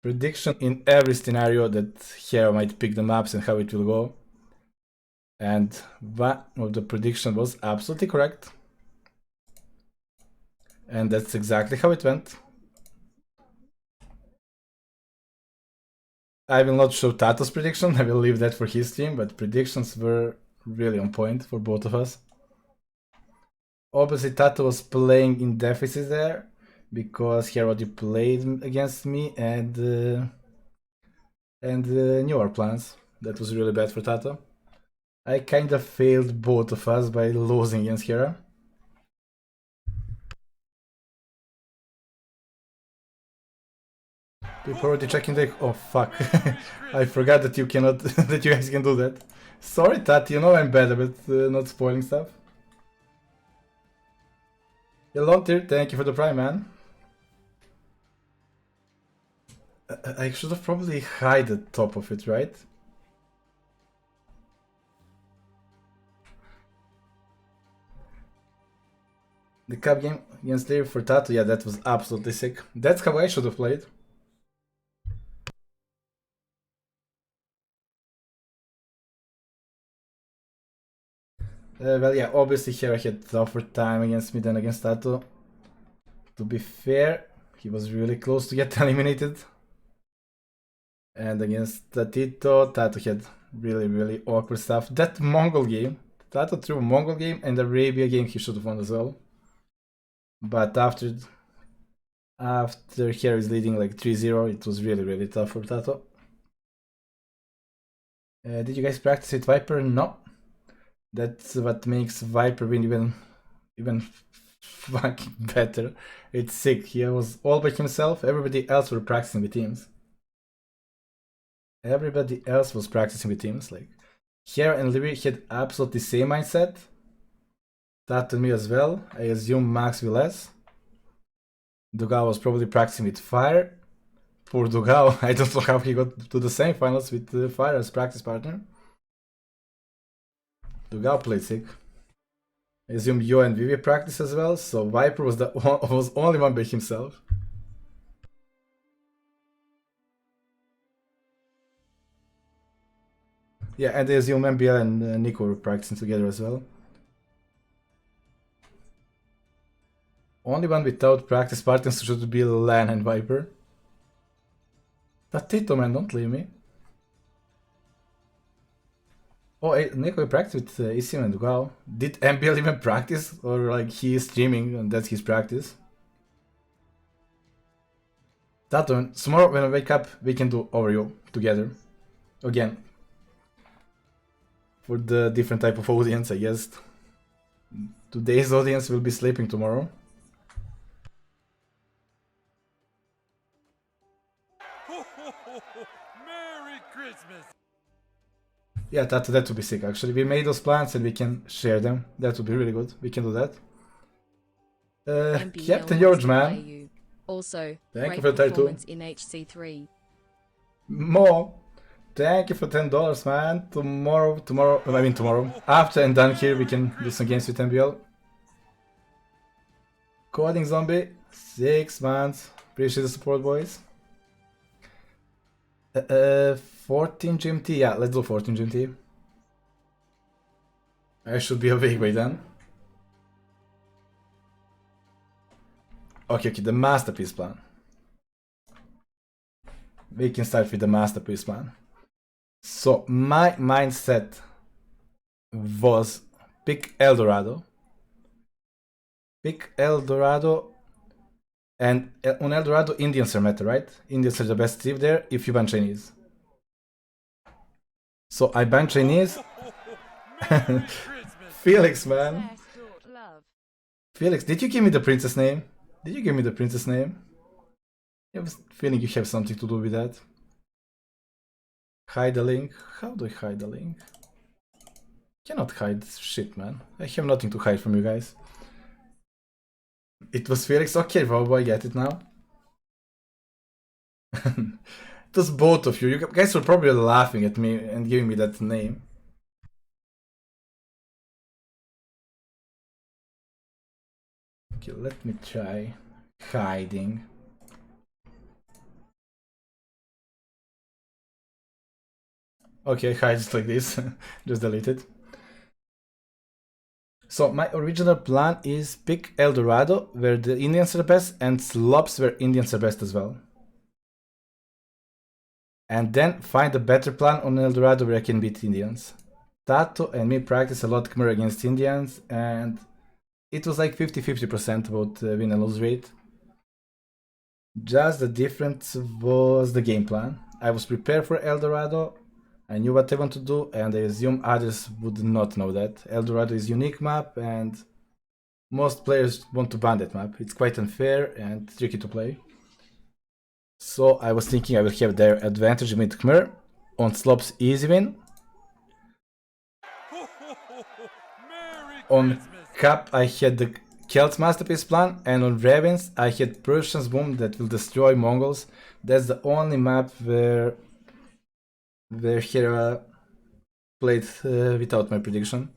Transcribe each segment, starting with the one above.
prediction in every scenario that Hero might pick the maps and how it will go. And one of the prediction was absolutely correct. And that's exactly how it went. I will not show Tato's prediction, I will leave that for his team, but predictions were really on point for both of us. Obviously, Tato was playing in deficit there because he already played against me and knew our plans. That was really bad for Tato. I kinda failed both of us by losing against Hera. People already checking the. Oh fuck! I forgot that you cannot. that you guys can do that. Sorry, Tat. You know I'm bad at not spoiling stuff. Hello, Tyr. Thank you for the prime, man. I should have probably hide the top of it, right? The cup game against Lear for Tato, yeah, that was absolutely sick. That's how I should have played. Well, yeah, obviously here I had tougher time against me than against Tato. To be fair, he was really close to get eliminated. And against Tatito, Tato had really awkward stuff. That Mongol game, Tato threw a Mongol game and Arabia game he should have won as well. But after here is leading like 3-0, it was really tough for Tato. Did you guys practice with Viper? No. That's what makes Viper win even fucking better. It's sick. He was all by himself. Everybody else were practicing with teams. Everybody else was practicing with teams. Like here and Livy had absolutely same mindset. That and me as well. I assume Max will less. Dugao was probably practicing with Fire. Poor Dugao. I don't know how he got to the semifinals with Fire as practice partner. Dugao played sick. I assume Yo and Vivi practice as well, so Viper was was only one by himself. Yeah, and I assume MBL and Nico were practicing together as well. Only one without practice partners should be Lan and Viper. That Tito, man, don't leave me. Oh, Nico practiced with Isim and Dugao. Did MBL even practice? Or like he is streaming and that's his practice? That one, tomorrow when I wake up, we can do Oreo together. Again. For the different type of audience, I guess. Today's audience will be sleeping tomorrow. Merry Christmas! Yeah, that would be sick actually. We made those plans and we can share them. That would be really good. We can do that. Captain George, man. Also, thank you great for the performance in HC3. Mo, thank you for $10, man. Tomorrow. After and done here, we can do some games with MBL. Coding Zombie, 6 months. Appreciate the support, boys. 14 GMT, yeah, let's do 14 GMT. I should be awake by then. Okay, the masterpiece plan. We can start with the masterpiece plan. So my mindset was pick El Dorado. And on El Dorado, Indians are meta, right? Indians are the best team there if you ban Chinese. So I ban Chinese. Felix, man. Felix, did you give me the princess name? I have a feeling you have something to do with that. Hide the link. How do I hide the link? Cannot hide shit, man. I have nothing to hide from you guys. It was Felix. Okay, Robo, I get it now. It was both of you. You guys were probably laughing at me and giving me that name. Okay, let me try hiding. Okay, hide it like this. Just delete it. So my original plan is pick El Dorado, where the Indians are best, and Slops, where Indians are best as well. And then find a better plan on El Dorado where I can beat Indians. Tato and me practice a lot Khmer against Indians, and it was like 50-50% about win and lose rate. Just the difference was the game plan. I was prepared for El Dorado, I knew what I want to do, and I assume others would not know that. El Dorado is a unique map, and most players want to ban that map. It's quite unfair and tricky to play. So I was thinking I will have their advantage with Khmer. On Slops, easy win. Merry On Christmas. Cup, I had the Celts Masterpiece plan, and on Ravens, I had Persian's Boom that will destroy Mongols. That's the only map where Hera played without my prediction.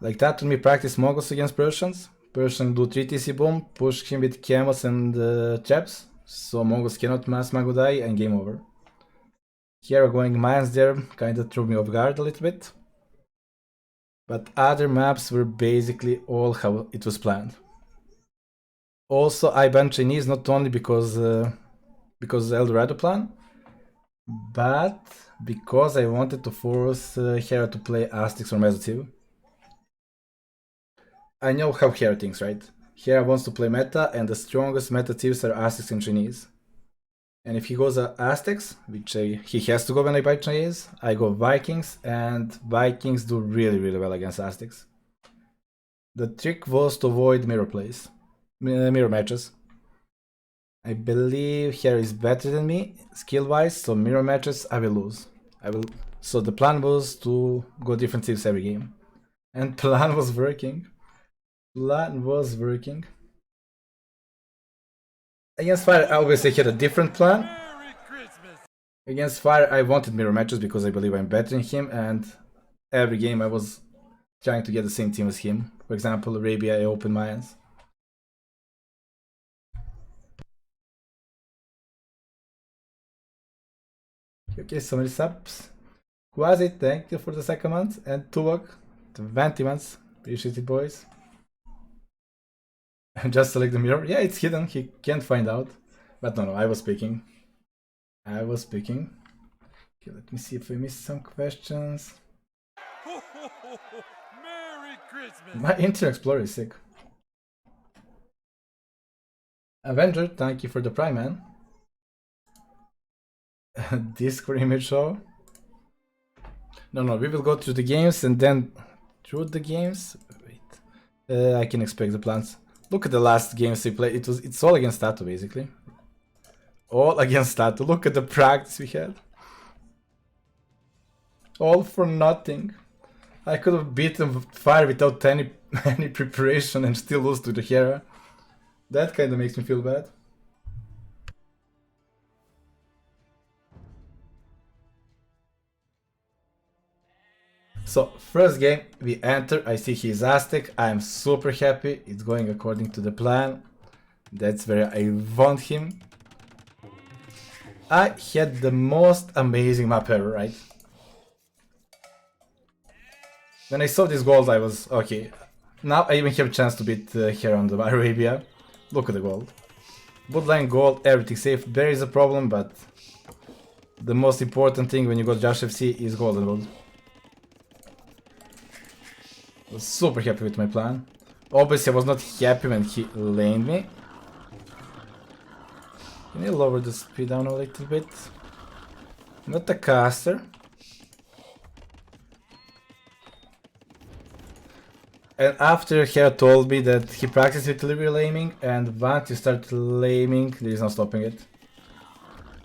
Like that, when we practice Mongols against Persians, Persian do 3 TC Boom, push him with camels and traps, so Mongols cannot mass Magodai and game over. Hera going mines there kinda threw me off guard a little bit. But other maps were basically all how it was planned. Also, I banned Chinese not only because El Dorado plan, but because I wanted to force Hera to play Aztecs or Mesotiv. I know how Hera thinks, right? Hera wants to play meta, and the strongest meta tiers are Aztecs and Chinese. And if he goes Aztecs, which he has to go when I buy Chinese, I go Vikings, and Vikings do really well against Aztecs. The trick was to avoid mirror matches. I believe Hera is better than me skill-wise, so mirror matches I will lose. So the plan was to go different teams every game, and plan was working. Against Fire, I obviously had a different plan. Merry Christmas. Against Fire, I wanted mirror matches because I believe I'm better than him, and every game I was trying to get the same team as him. For example, Arabia, I opened my hands. Okay, so many subs. Quasi, thank you for the second month, and Tuvok, 20 months. Appreciate it, boys. Just select the mirror. Yeah, it's hidden, he can't find out. But no, I was speaking. Okay, let me see if I missed some questions. Merry Christmas. My Internet Explorer is sick. Avenger, thank you for the Prime, man. Discord image show. No, we will go through the games and then through the games. Wait, I can expect the plans. Look at the last games we played. It's all against Tato basically. All against Tato. Look at the practice we had. All for nothing. I could have beaten Fire without any preparation and still lose to the Hera. That kind of makes me feel bad. So, first game, we enter, I see he's Aztec, I'm super happy, it's going according to the plan. That's where I want him. I had the most amazing map ever, right? When I saw this gold, I was, okay, now I even have a chance to beat here on the Arabia. Look at the gold. Woodline gold, everything safe, there is a problem, but the most important thing when you go to Josh FC is golden gold. Was super happy with my plan. Obviously I was not happy when he laned me. Can you lower the speed down a little bit? Not a caster. And after Hera told me that he practiced with delivery laming, and once you start laming, there is no stopping it.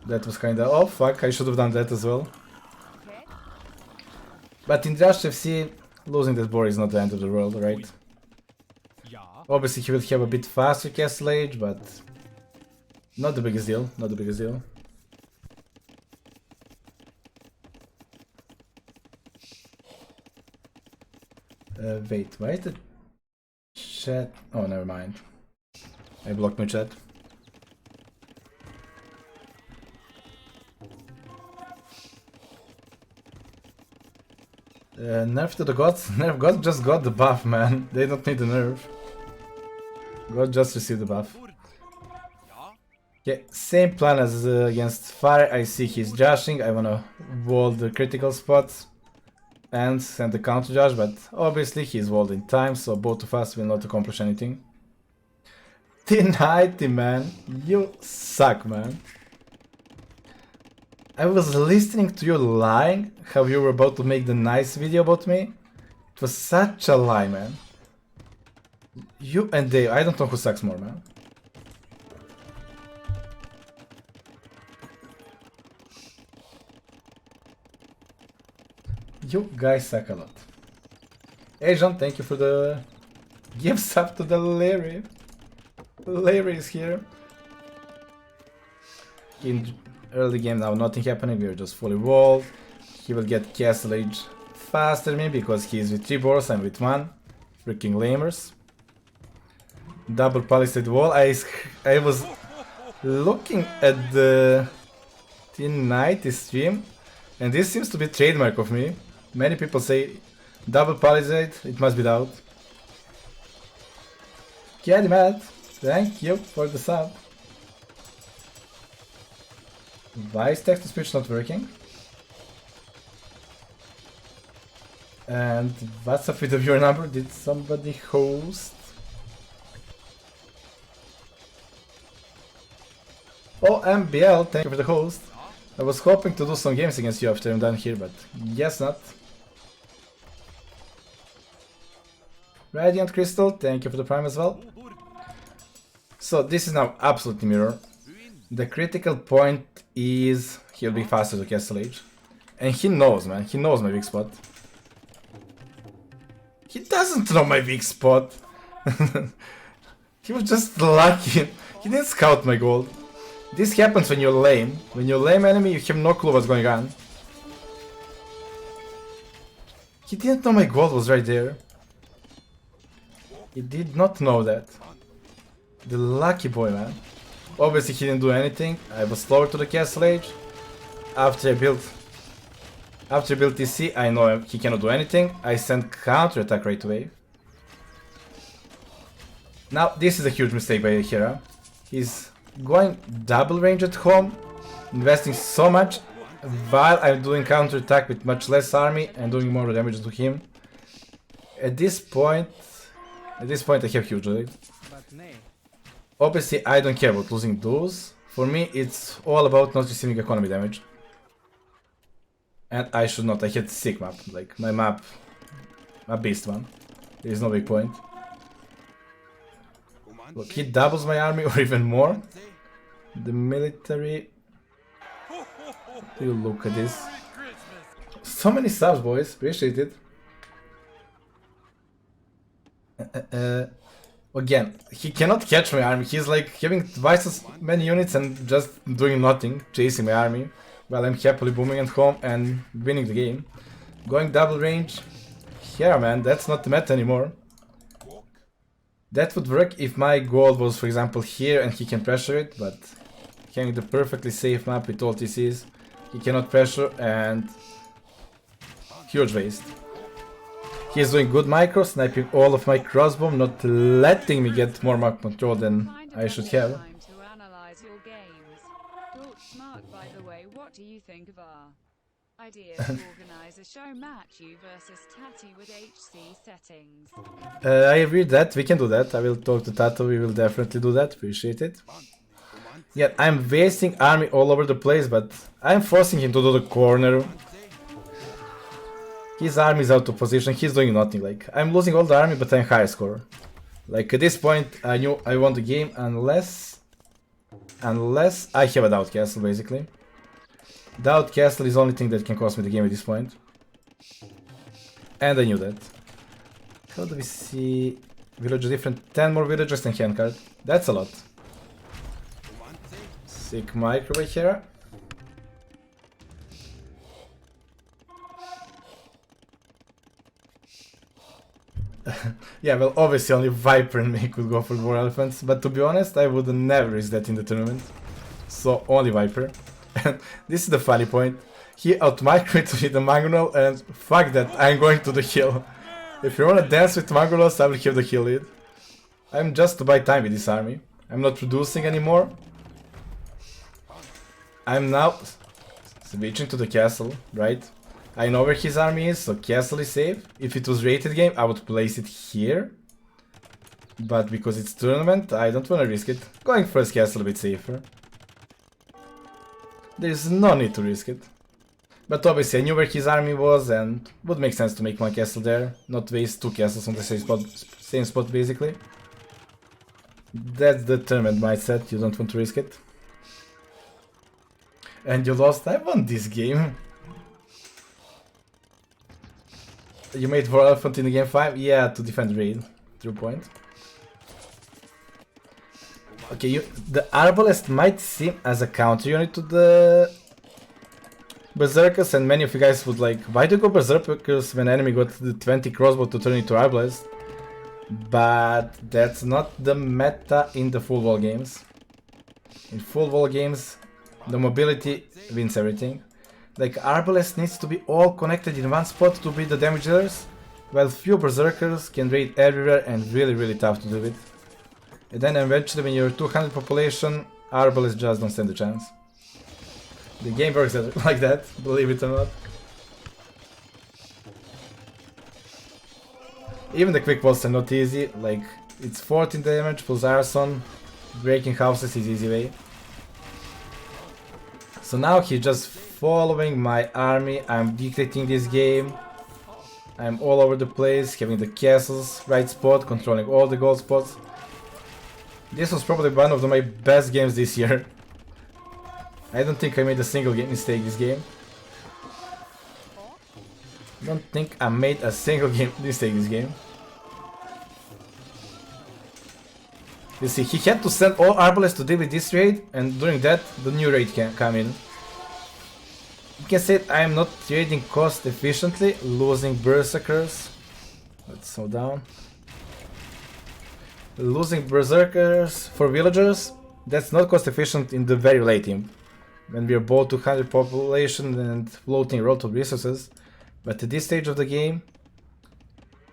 That was kinda, oh fuck, I should have done that as well. But in Rush FC, losing that board is not the end of the world, right? Obviously he will have a bit faster castle age, but not the biggest deal, not the biggest deal. Wait, why is the chat? Oh, never mind. I blocked my chat. Nerf to the gods? Nerf gods just got the buff, man. They don't need the nerf. God just received the buff. Okay, same plan as against Fire. I see he's joshing. I wanna wall the critical spots and send the counter josh, but obviously he's walled in time, so both of us will not accomplish anything. T90, man. You suck, man. I was listening to you lying, how you were about to make the nice video about me. It was such a lie, man. You and Dave, I don't know who sucks more, man. You guys suck a lot. Hey John, thank you for the gifts up to the Larry. Larry is here. In early game now, nothing happening, we are just fully walled. He will get Castle Age faster than me because he's with 3 boars, I'm with 1. Freaking lamers. Double palisade wall. I was looking at the T90 stream and this seems to be a trademark of me. Many people say double palisade, it must be Daut. Caddy Matt, thank you for the sub. Why is text to speech not working? And what's up with the viewer number? Did somebody host? Oh, MBL, thank you for the host. I was hoping to do some games against you after I'm done here, but guess not. Radiant Crystal, thank you for the prime as well. So this is now absolutely mirror. The critical point is he'll be faster to Castle Age. And he knows, man, he knows my weak spot. He doesn't know my weak spot. He was just lucky. He didn't scout my gold. This happens when you're lame. When you're lame enemy, you have no clue what's going on. He didn't know my gold was right there. He did not know that. The lucky boy, man. Obviously he didn't do anything. I was slower to the Castle Age. After I built TC, I know he cannot do anything. I sent counter attack right away. Now this is a huge mistake by Hera. He's going double range at home, investing so much while I'm doing counter attack with much less army and doing more damage to him. At this point I have huge lead. Obviously I don't care about losing those. For me it's all about not receiving economy damage. And I should not, I had sick map, like my map, a beast man. There is no big point. Look, he doubles my army or even more. The military. You look at this. So many subs, boys. Appreciate it. Again, he cannot catch my army. He's like having twice as many units and just doing nothing, chasing my army, while I'm happily booming at home and winning the game. Going double range. Yeah, man, that's not the meta anymore. That would work if my gold was, for example, here and he can pressure it, but having the perfectly safe map with all TCs, he cannot pressure and huge waste. He is doing good micro, sniping all of my crossbow, not letting me get more map control than I should have. To analyze your games. Daut Smart, by the way, what do you think of our idea to organize a show match you versus Tati with HC settings? I agree that we can do that. I will talk to Tato, we will definitely do that. Appreciate it. Yeah, I'm wasting army all over the place, but I'm forcing him to do the corner. His army is out of position, he's doing nothing. Like, I'm losing all the army, but I'm higher score. Like, at this point, I knew I won the game unless I have a Daut Castle, basically. Daut Castle is the only thing that can cost me the game at this point. And I knew that. How do we see village different? 10 more villagers and handcard. That's a lot. Sick microwave here. Yeah, well, obviously only Viper and me could go for War Elephants, but to be honest, I would never risk that in the tournament. So, only Viper. And this is the funny point. He outmicroed with the Mangonel and fuck that, I'm going to the hill. If you wanna dance with Mangolos, I will have the hill lead. I'm just to buy time with this army. I'm not reducing anymore. I'm now switching to the castle, right? I know where his army is, so castle is safe. If it was rated game, I would place it here. But because it's tournament, I don't wanna risk it. Going first castle a bit safer. There's no need to risk it. But obviously I knew where his army was and would make sense to make one castle there. Not waste two castles on the same spot basically. That's the tournament mindset, you don't want to risk it. And you lost, I won this game. You made 4 elephant in the game 5? Yeah, to defend raid. True point. Okay, the Arbalest might seem as a counter unit to the Berserkers, and many of you guys would like, why do you go Berserkers when enemy got the 20 crossbow to turn into Arbalest? But that's not the meta in the full wall games. In full wall games, the mobility wins everything. Like, Arbalest needs to be all connected in one spot to be the damage dealers, while few Berserkers can raid everywhere and really tough to do it. And then eventually when you're 200 population, Arbalest just don't stand a chance. The game works like that, believe it or not. Even the quick walls are not easy, like it's 14 damage plus arson, breaking houses is easy way. So now he's just following my army, I'm dictating this game. I'm all over the place, having the castles right spot, controlling all the gold spots. This was probably one of my best games this year. I don't think I made a single mistake this game. Don't think I made a single mistake this game. You see, he had to send all Arbalests to deal with this raid, and during that, the new raid can come in. You can say I am not trading cost efficiently, losing Berserkers. Let's slow down. Losing Berserkers for villagers, that's not cost efficient in the very late game. When we are both 200 population and floating a lot of resources. But at this stage of the game,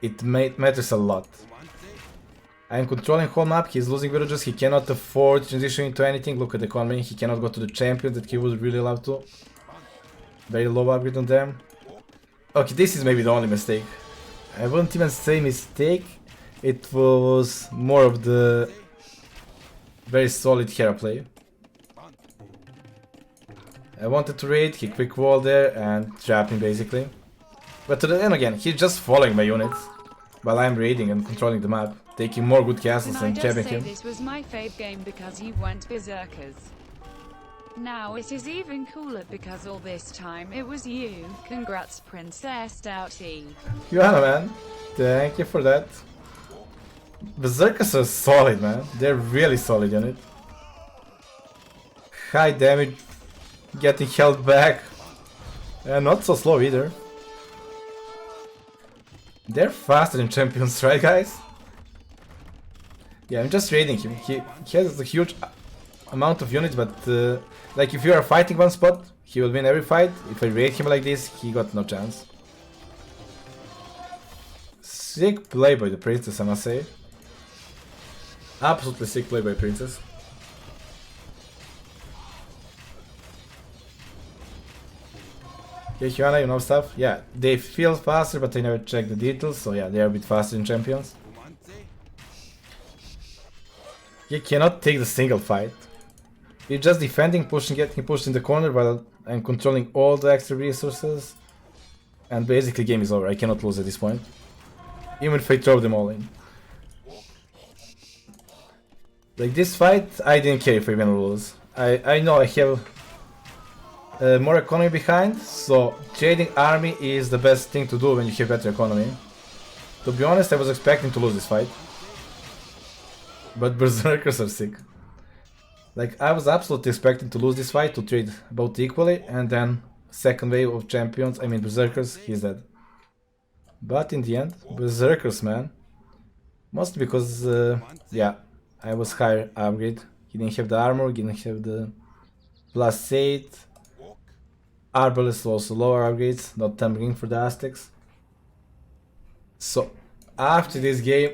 it matters a lot. I am controlling whole map, he's losing villagers, he cannot afford to transition into anything. Look at the economy, he cannot go to the champion that he would really love to. Very low upgrade on them. Okay, this is maybe the only mistake. I wouldn't even say mistake, it was more of the very solid hero play. I wanted to raid, he quick wall there and trap him basically. But then again, he's just following my units while I'm raiding and controlling the map, taking more good castles and capping him. This was my fave game because you went Berserkers. Now it is even cooler because all this time it was you. Congrats, Princess Doughty. Yeah, man. Thank you for that. Berserkers are solid, man. They're really solid unit. High damage, getting held back, and not so slow either. They're faster than champions, right guys? Yeah, I'm just raiding him. He has a huge amount of units, but like if you are fighting one spot, he will win every fight. If I raid him like this, he got no chance. Sick play by the princess, I must say. Absolutely sick play by princess. Okay, Hyuna, you know stuff? Yeah, they feel faster, but I never check the details, so yeah, they are a bit faster than champions. He cannot take the single fight. He's just defending, pushing, getting pushed in the corner while I'm controlling all the extra resources. And basically game is over, I cannot lose at this point. Even if I throw them all in. Like this fight, I didn't care if I win or lose. I know I have more economy behind, so trading army is the best thing to do when you have better economy. To be honest, I was expecting to lose this fight. But Berserkers are sick. Like, I was absolutely expecting to lose this fight, to trade both equally, and then second wave of champions, I mean Berserkers, he's dead. But in the end, Berserkers, man. Mostly because, yeah, I was higher upgrade. He didn't have the armor, he didn't have the +8. Arbalest also lower upgrades, not tempting for the Aztecs. So after this game,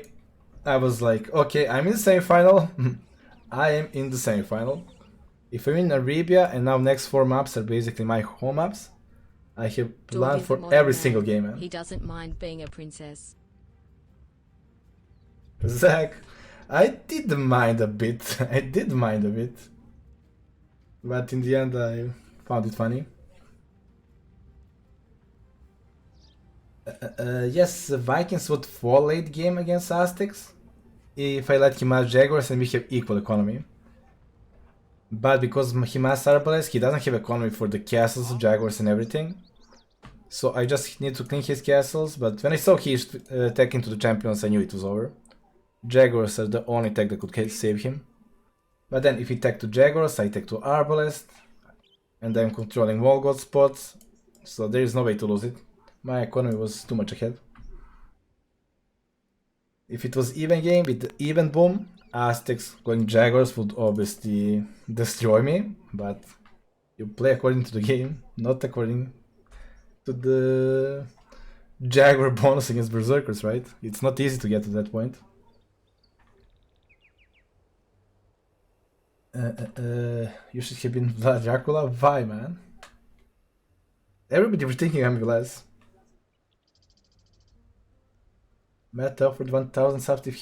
I was like, okay, I'm in the semi-final. I am in the semi-final. If I'm in Arabia and now next 4 maps are basically my home maps, I have planned Daut is a for modern every man. single game, man. He doesn't mind being a princess. Zach, I did mind a bit. I did mind a bit. But in the end, I found it funny. Yes, the Vikings would fall late game against Aztecs if I let him have Jaguars and we have equal economy. But because he has Arbalest, he doesn't have economy for the castles, Jaguars and everything. So I just need to clean his castles, but when I saw he tech into the champions, I knew it was over. Jaguars are the only tech that could save him. But then if he tech to Jaguars, I tech to Arbalest, and I'm controlling Volgod spots, so there is no way to lose it. My economy was too much ahead. If it was even game with the even boom, Aztecs going Jaguars would obviously destroy me, but you play according to the game, not according to the Jaguar bonus against Berserkers, right? It's not easy to get to that point. You should have been Vlad Dracula. Why, man? Everybody was thinking I'm Glass. Matt offered 1,000 subs if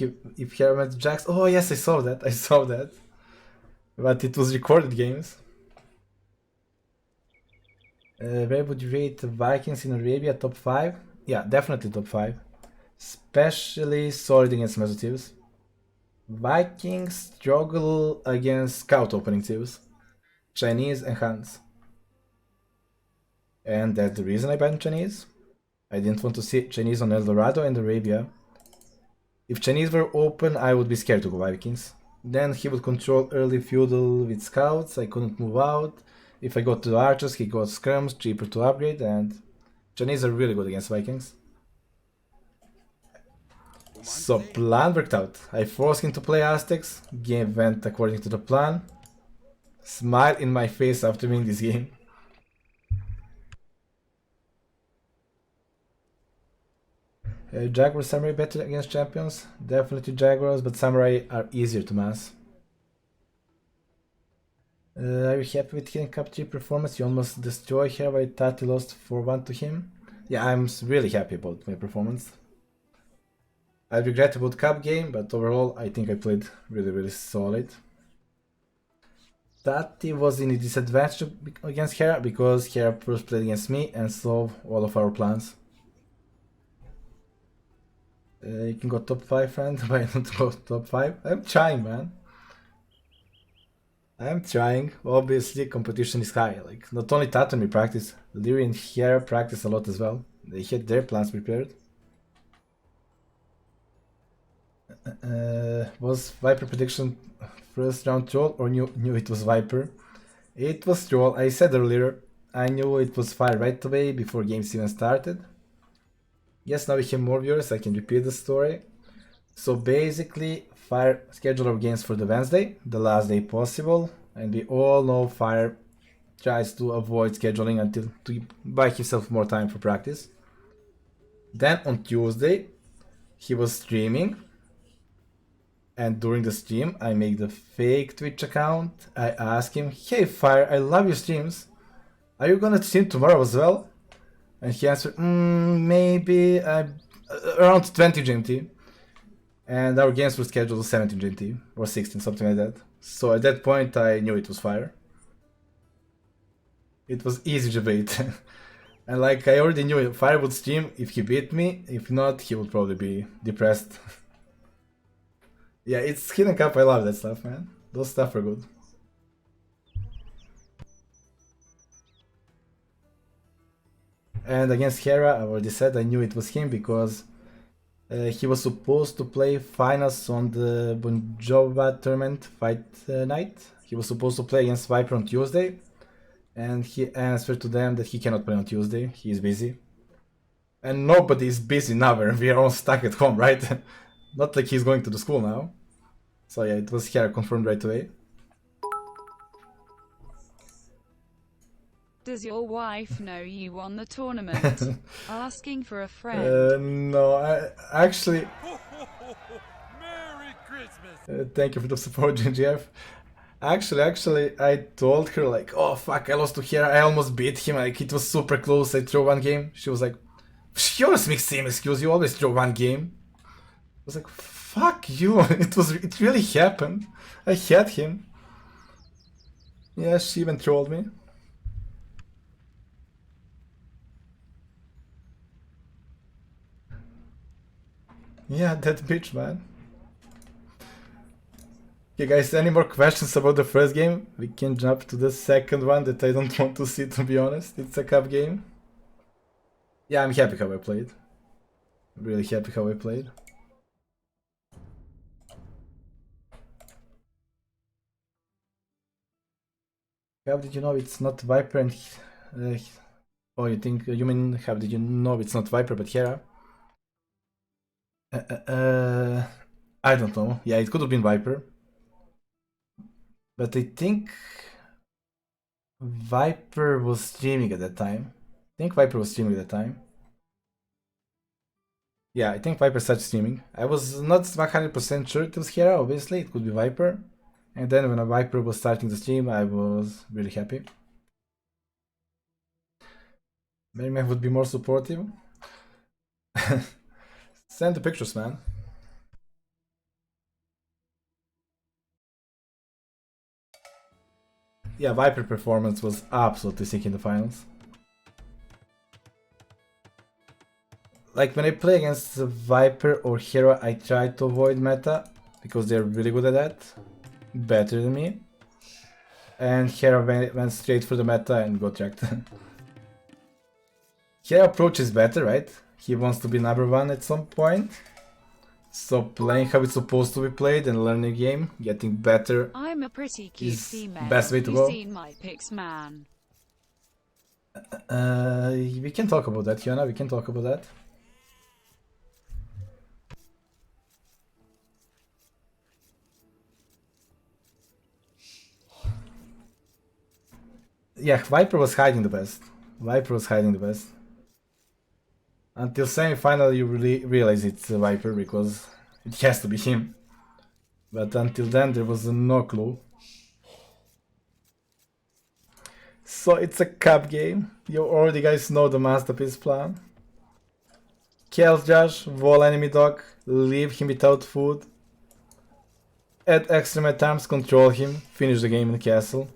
he ever met Jax. Oh yes, I saw that. I saw that. But it was recorded games. Where would you rate the Vikings in Arabia? Top 5? Yeah, definitely top 5. Especially solid against Meso teams. Vikings struggle against scout opening teams. Chinese and Hans. And that's the reason I banned Chinese. I didn't want to see Chinese on El Dorado and Arabia. If Chinese were open, I would be scared to go Vikings. Then he would control early feudal with scouts, I couldn't move out. If I got to the archers, he got scrums, cheaper to upgrade, and Chinese are really good against Vikings. So plan worked out. I forced him to play Aztecs, game went according to the plan. Smile in my face after winning this game. Jaguar Samurai better against champions? Definitely Jaguars, but Samurai are easier to mass. Are you happy with Hidden Cup 3 performance? You almost destroyed here while Tati lost 4-1 to him. Yeah, I'm really happy about my performance. I regret about Cup game, but overall I think I played really solid. Tati was in a disadvantage against Hera because Hera first played against me and solved all of our plans. You can go top 5, friend. Why not go top 5? I'm trying, man. I'm trying. Obviously, competition is high. Like, not only Tati and me practice, Lyri and Hera practice a lot as well. They had their plans prepared. Was Viper prediction first round troll or knew it was Viper? It was troll. I said earlier, I knew it was fire right away before games even started. Yes, now we have more viewers, I can repeat the story. So basically, Fire schedule our games for the Wednesday, the last day possible, and we all know Fire tries to avoid scheduling until to buy himself more time for practice. Then on Tuesday, he was streaming, and during the stream, I make the fake Twitch account. I ask him, "Hey Fire, I love your streams. Are you gonna stream tomorrow as well?" And he answered, maybe around 20 GMT. And our games were scheduled 17 GMT or 16, something like that. So at that point, I knew it was Fire. It was easy debate. And like I already knew Fire would stream if he beat me. If not, he would probably be depressed. Yeah, it's Hidden Cup. I love that stuff, man. Those stuff are good. And against Hera, I already said I knew it was him because he was supposed to play finals on the Bunjova tournament fight night. He was supposed to play against Viper on Tuesday, and he answered to them that he cannot play on Tuesday. He is busy. And nobody is busy now, we are all stuck at home, right? Not like he's going to the school now. So yeah, it was Hera confirmed right away. Does your wife know you won the tournament? Asking for a friend. No, I actually. Merry Christmas. Thank you for the support, GGF. Actually, I told her like, oh fuck, I lost to Hera. I almost beat him. Like it was super close. I threw one game. She was like, she always makes same excuse. You always throw one game. I was like, fuck you. It really happened. I had him. Yeah, she even trolled me. Yeah, that bitch, man. Okay, guys, any more questions about the first game? We can jump to the second one that I don't want to see, to be honest. It's a cup game. Yeah, I'm happy how I played. Really happy how I played. How did you know it's not Viper and... oh, you mean how did you know it's not Viper but Hera? I don't know. Yeah, it could have been Viper. But I think Viper was streaming at that time. Yeah, I think Viper started streaming. I was not 100% sure it was Hera, obviously, it could be Viper. And then when a Viper was starting the stream, I was really happy. Merryman would be more supportive. Send the pictures, man. Yeah, Viper performance was absolutely sick in the finals. Like when I play against Viper or Hero, I try to avoid meta because they're really good at that, better than me. And Hero went straight for the meta and got wrecked. Hero approach is better, right? He wants to be number one at some point. So playing how it's supposed to be played and learning the game, getting better. I'm a pretty cute female. Best way to go. You've seen my pics, man. We can talk about that, Fiona. We can talk about that. Yeah, Viper was hiding the best. Until semi-final you really realize it's Viper because it has to be him. But until then there was no clue. So it's a cup game. You already guys know the masterpiece plan. Kill Josh, wall enemy dog, leave him without food. Add extra meta arms, control him, finish the game in the castle.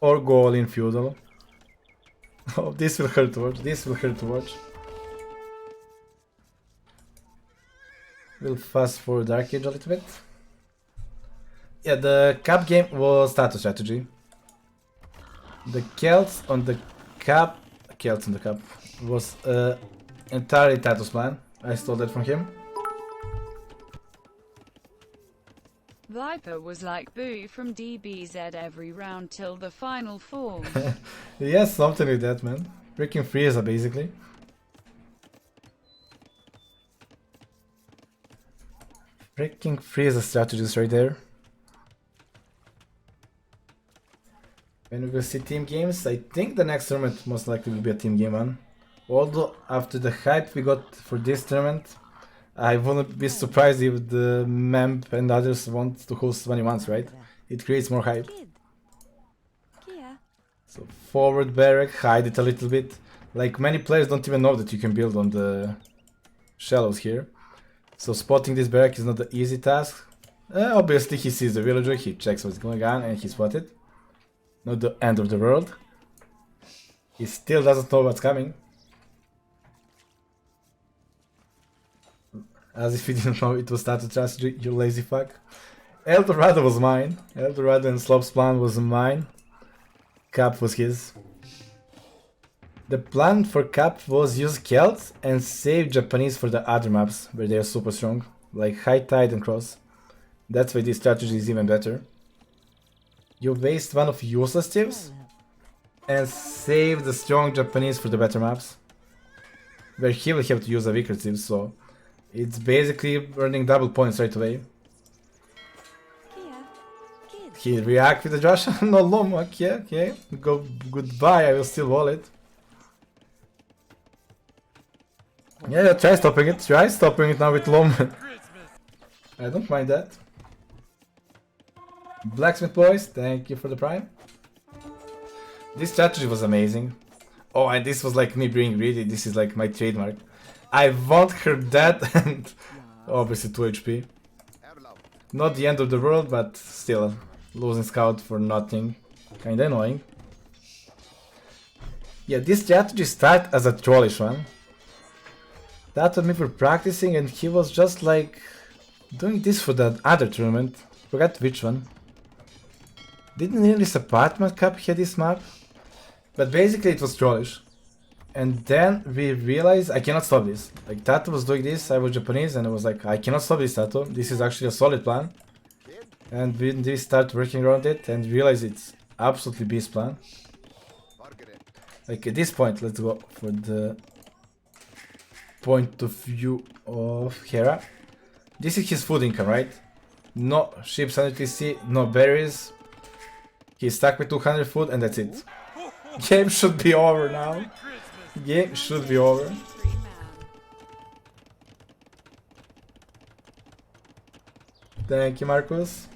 Or go all in feudal. Oh, this will hurt to watch. We'll fast forward Dark Age a little bit. Yeah, the cup game was status strategy. The Celts on the cup was entirely Tatus plan. I stole that from him. Viper was like Boo from DBZ every round till the final form. Yeah, something like that, man. Freaking Frieza, basically. Freaking Frieza strategies right there. When we will see team games, I think the next tournament most likely will be a team game one. Although after the hype we got for this tournament, I wouldn't be surprised if the MEMP and others want to host 21s, right? It creates more hype. So forward barrack, hide it a little bit. Like many players don't even know that you can build on the shallows here. So spotting this barrack is not an easy task. Obviously he sees the villager, he checks what's going on and he spotted. Not the end of the world. He still doesn't know what's coming. As if he didn't know it was status strategy, you lazy fuck. El Dorado was mine. El Dorado and Slop's plan was mine. Cap was his. The plan for Cap was use Celt and save Japanese for the other maps where they are super strong, like High Tide and Cross. That's why this strategy is even better. You waste one of useless tips and save the strong Japanese for the better maps, where he will have to use a weaker tip, so it's basically earning double points right away. He react with the Josh. No Lom. Okay. Goodbye. I will still wall it. Yeah, try stopping it. Try stopping it now with Lom. Christmas. I don't mind that. Blacksmith boys, thank you for the prime. This strategy was amazing. Oh, and this was like me being greedy. This is like my trademark. I want her dead and obviously 2 HP. Not the end of the world, but still losing scout for nothing. Kinda annoying. Yeah, this strategy started as a trollish one. That was me for practicing, and he was just like doing this for the other tournament. Forgot which one. Didn't release Apartment Cup had this map, but basically it was trollish. And then we realized I cannot stop this. Like Tato was doing this, I was Japanese, and I was like, I cannot stop this, Tato. This is actually a solid plan. And we start working around it and realize it's absolutely beast plan. Like at this point, let's go for the point of view of Hera. This is his food income, right? No ships under TC, no berries. He's stuck with 200 food and that's it. Game should be over now. Game should be over. Thank you, Marcus.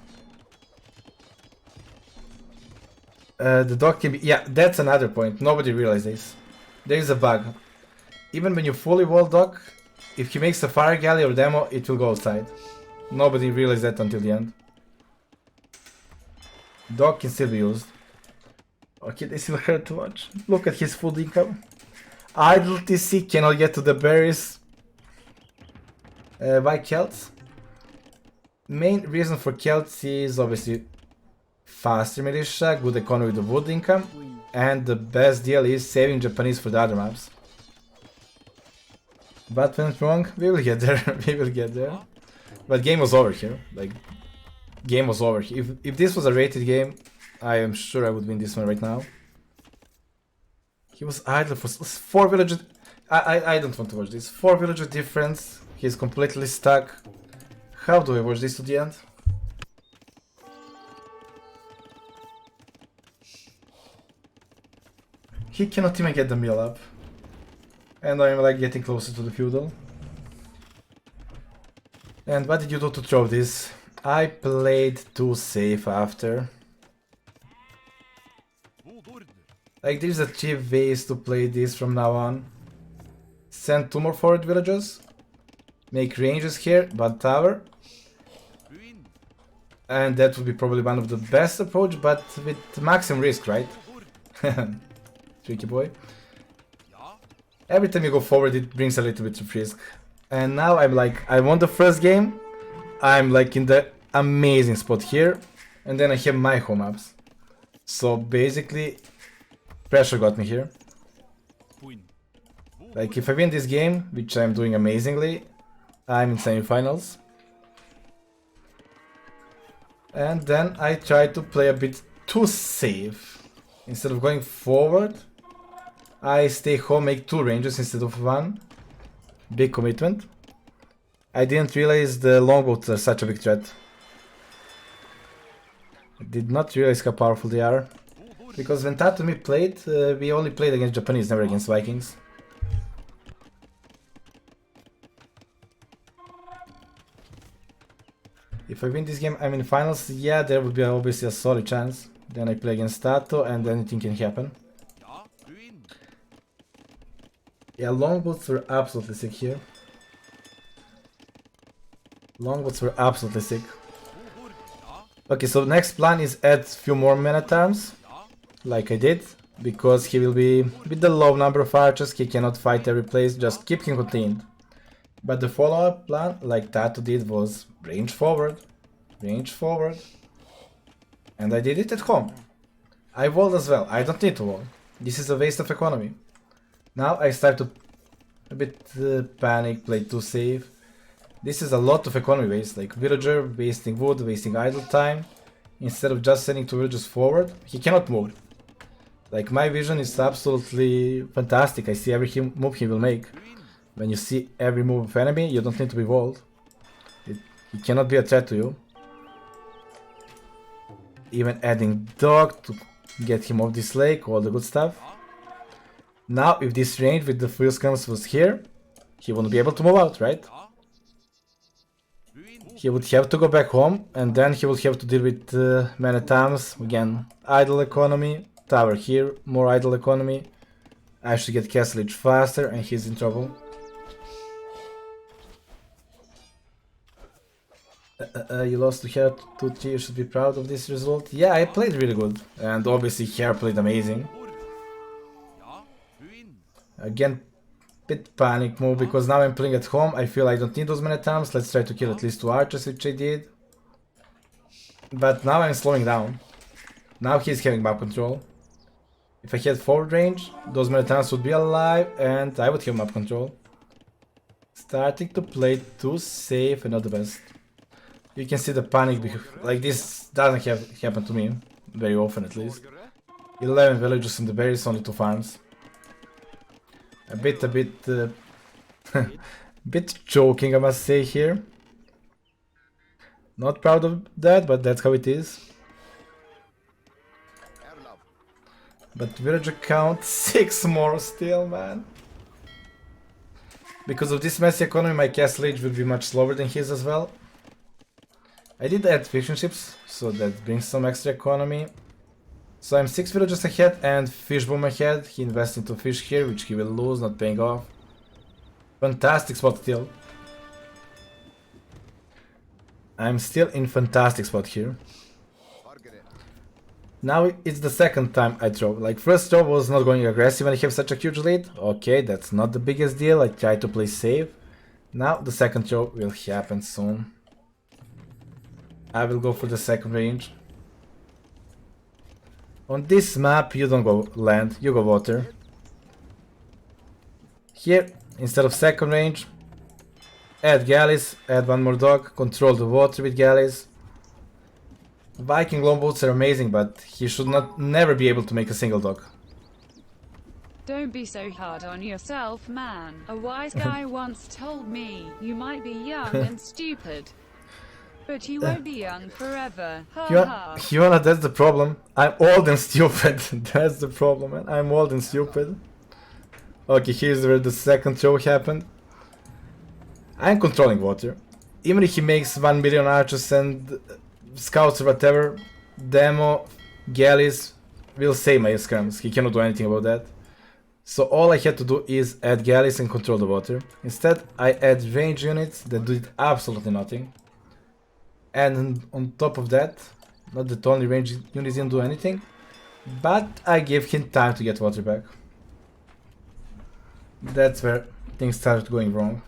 The dog can be... Yeah, that's another point. Nobody realized this. There is a bug. Even when you fully wall dog, if he makes a fire galley or demo, it will go outside. Nobody realized that until the end. Dog can still be used. Okay, this will hurt to watch. Look at his full income. Idle TC cannot get to the berries. Why Celts? Main reason for Celts is obviously faster militia, good economy with the wood income, and the best deal is saving Japanese for the other maps. What went wrong? We will get there. We will get there. But game was over here. Like, game was over. If this was a rated game, I am sure I would win this one right now. He was idle for 4 villages. I don't want to watch this. 4 villages difference. He's completely stuck. How do I watch this to the end? He cannot even get the mill up. And I'm like getting closer to the feudal. And what did you do to throw this? I played too safe after. Like there's a cheap ways to play this from now on. Send 2 more forward villages. Make ranges here, but tower. And that would be probably one of the best approach, but with maximum risk, right? Tricky boy. Every time you go forward, it brings a little bit of risk. And now I'm like, I won the first game. I'm like in the amazing spot here. And then I have my home maps. So basically, pressure got me here. Like if I win this game, which I'm doing amazingly, I'm in semifinals. And then I try to play a bit too safe. Instead of going forward, I stay home, make 2 ranges instead of 1. Big commitment. I didn't realize the longboats are such a big threat. I did not realize how powerful they are. Because when Tato and me played, we only played against Japanese, never against Vikings. If I win this game, I'm in finals. Yeah, there would be obviously a solid chance. Then I play against Tato and anything can happen. Yeah, longboats were absolutely sick here. Longboats were absolutely sick. Okay, so next plan is add few more men-at-arms, like I did, because he will be with the low number of archers, he cannot fight every place, just keep him contained. But the follow-up plan, like Tato did, was range forward, and I did it at home. I walled as well, I don't need to wall. This is a waste of economy. Now I start to a bit panic, play too safe. This is a lot of economy waste, like villager wasting wood, wasting idle time. Instead of just sending 2 villagers forward, he cannot move. Like my vision is absolutely fantastic, I see every move he will make. When you see every move of enemy, you don't need to be walled. He cannot be a threat to you. Even adding dog to get him off this lake, all the good stuff. Now, if this range with the fuel scrums was here, he wouldn't be able to move out, right? He would have to go back home, and then he would have to deal with many times. Again, idle economy, tower here, more idle economy. I should get castle age faster, and he's in trouble. You lost to Hair 2-3, you should be proud of this result. Yeah, I played really good, and obviously Hair played amazing. Again, bit panic move, because now I'm playing at home, I feel I don't need those many times. Let's try to kill at least 2 archers, which I did. But now I'm slowing down. Now he's having map control. If I had forward range, those many times would be alive, and I would have map control. Starting to play too safe and not the best. You can see the panic, like this doesn't happen to me, very often at least. 11 villages in the berries, only 2 farms. A bit bit joking, I must say here. Not proud of that, but that's how it is. But villager count 6 more still, man. Because of this messy economy, my castle age will be much slower than his as well. I did add fiction ships, so that brings some extra economy. So I'm 6 villages ahead and fish boom ahead. He invests into fish here, which he will lose, not paying off. Fantastic spot still. I'm still in fantastic spot here. Now it's the second time I throw. Like, first throw was not going aggressive and I have such a huge lead. Okay, that's not the biggest deal. I try to play safe. Now the second throw will happen soon. I will go for the second range. On this map you don't go land, you go water. Here, instead of second range, add galleys, add 1 more dog, control the water with galleys. Viking longboats are amazing, but he should never be able to make a single dog. Don't be so hard on yourself, man. A wise guy once told me, you might be young and stupid, but you won't be young forever. Ha ha. Fiona, that's the problem. I'm old and stupid. That's the problem, man. I'm old and stupid. Okay, here's where the second throw happened. I'm controlling water. Even if he makes 1 million archers and scouts or whatever, demo, galleys will save my scrums. He cannot do anything about that. So all I had to do is add galleys and control the water. Instead, I add range units that did absolutely nothing. And on top of that, not that only range units didn't do anything, but I gave him time to get water back. That's where things started going wrong.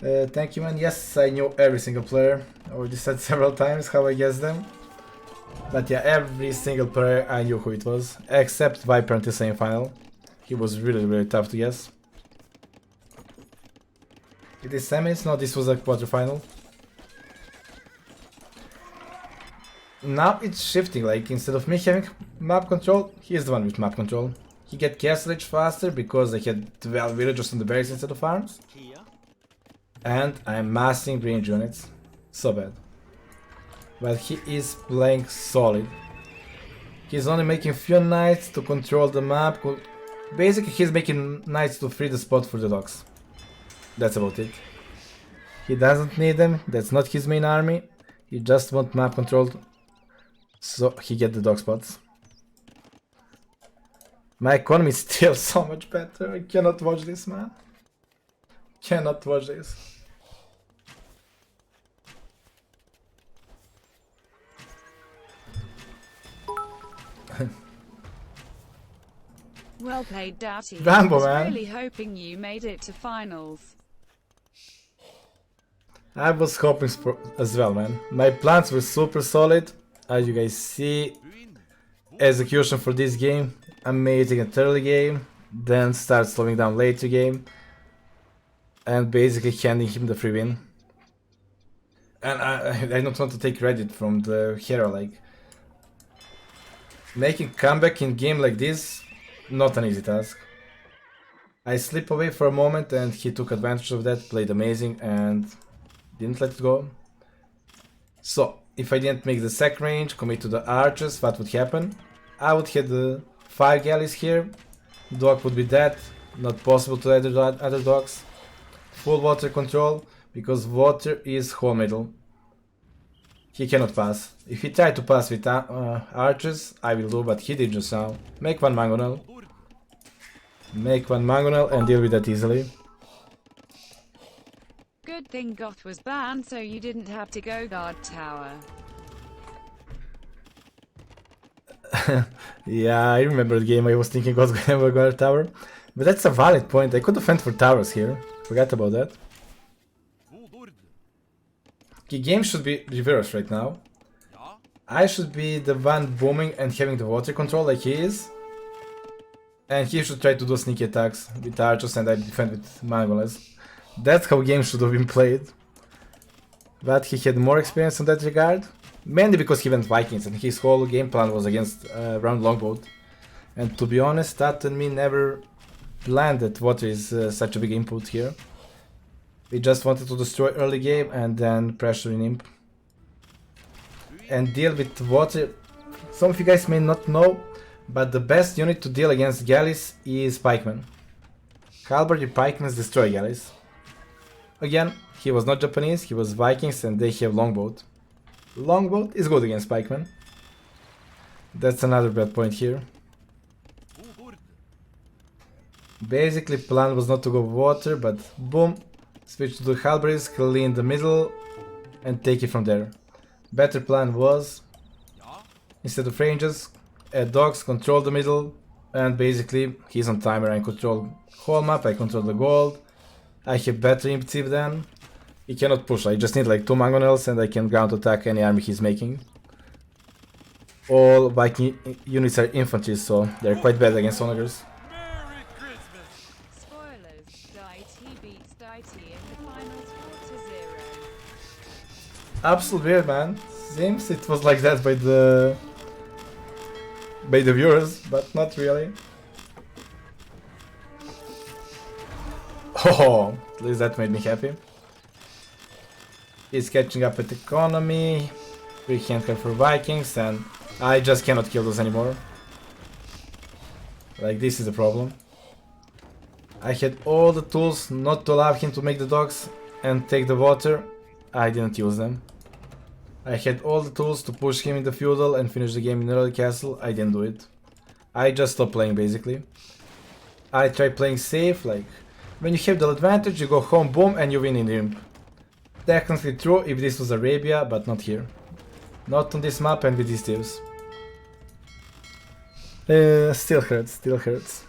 Thank you, man. Yes, I knew every single player. I already said several times how I guessed them. But yeah, every single player I knew who it was, except Viper until semi-final. He was really tough to guess. It is semis? No, this was a quarterfinal. Now it's shifting, like instead of me having map control, he's the one with map control. He get castle age faster because I had 12 villagers on the barracks instead of farms. And I'm massing range units. So bad. But he is playing solid. He's only making few knights to control the map. Basically, he's making knights to free the spot for the dogs. That's about it. He doesn't need them. That's not his main army. He just wants map control, so he get the dog spots. My economy is still so much better. I cannot watch this, man. Cannot watch this. Well played, Douty. Rambo, I was man. really hoping you made it to finals. I was hoping as well, man. My plans were super solid. As you guys see, execution for this game, amazing at early game, then start slowing down later game, and basically handing him the free win. And I don't want to take credit from the hero, like making comeback in game like this, not an easy task. I slipped away for a moment and he took advantage of that, played amazing and didn't let it go. So, if I didn't make the sec range, commit to the archers, what would happen? I would hit the 5 galleys here, dog would be dead, not possible to add other dogs. Full water control, because water is whole middle. He cannot pass. If he tried to pass with archers, I will do, but he did just now. Make one mangonel. Make one mangonel and deal with that easily. Good thing Goth was banned so you didn't have to go guard tower. Yeah, I remember the game. I was thinking I was gonna have a guard tower. But that's a valid point. I could defend for towers here. Forgot about that. The game should be reversed right now. I should be the one booming and having the water control like he is. And he should try to do sneaky attacks with archers and I defend with mangolas. That's how game should have been played. But he had more experience in that regard. Mainly because he went Vikings and his whole game plan was against round longboat. And to be honest, that and me never planned that water is such a big input here. We just wanted to destroy early game and then pressure in imp. And deal with water. Some of you guys may not know, but the best unit to deal against galleys is pikemen. Halberdy pikemen destroy galleys. Again, he was not Japanese, he was Vikings and they have longboat. Longboat is good against pikemen. That's another bad point here. Basically plan was not to go water, but boom, switch to the halberdies, clean the middle and take it from there. Better plan was, instead of ranges, add dogs, control the middle, and basically he's on timer. I control whole map, I control the gold. I have better imp tip then. He cannot push, I just need like 2 mangonels and I can ground attack any army he's making. All Viking units are infantry, so they're quite bad against onagers. Merry Christmas. Spoilers, Daut beats Daut in the finals 4-0. Absolute weird, man. Seems it was like that by the viewers, but not really. Oh, at least that made me happy. He's catching up with economy. We can't go for Vikings, and I just cannot kill those anymore. Like, this is the problem. I had all the tools not to allow him to make the dogs and take the water. I didn't use them. I had all the tools to push him in the feudal and finish the game in early castle. I didn't do it. I just stopped playing basically. I tried playing safe, like when you have the advantage you go home, boom, and you win in the imp. Technically true if this was Arabia, but not here. Not on this map and with these teams. Still hurts, still hurts.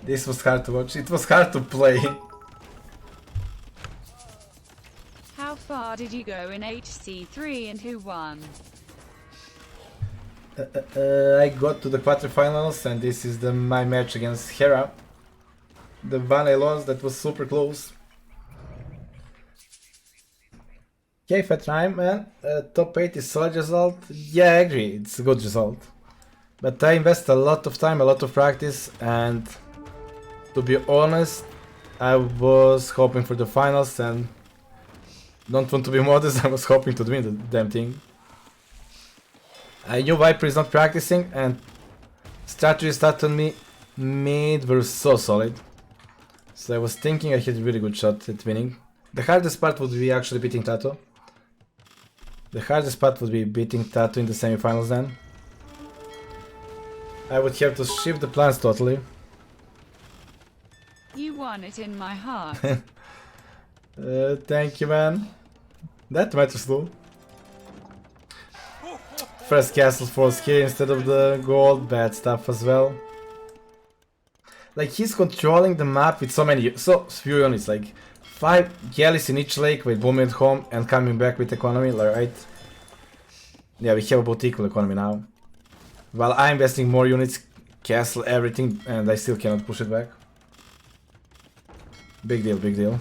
This was hard to watch, it was hard to play. How far did you go in HC3 and who won? I got to the quarterfinals and this is my match against Hera. The one I lost that was super close. Okay, fat time, man. Top 8 is solid result. Yeah, I agree, it's a good result. But I invest a lot of time, a lot of practice, and to be honest, I was hoping for the finals and don't want to be modest, I was hoping to win the damn thing. I knew Viper is not practicing and strategies that on me made were so solid. So I was thinking I had a really good shot at winning. The hardest part would be actually beating Tato. The hardest part would be beating Tato in the semifinals then. I would have to shift the plans totally. You won it in my heart. Thank you, man. That matters too. First castle falls here instead of the gold, bad stuff as well. Like he's controlling the map with so few units, like 5 galleys in each lake with booming at home and coming back with economy, right? Yeah, we have about equal economy now. While I'm investing more units, castle, everything, and I still cannot push it back. Big deal, big deal.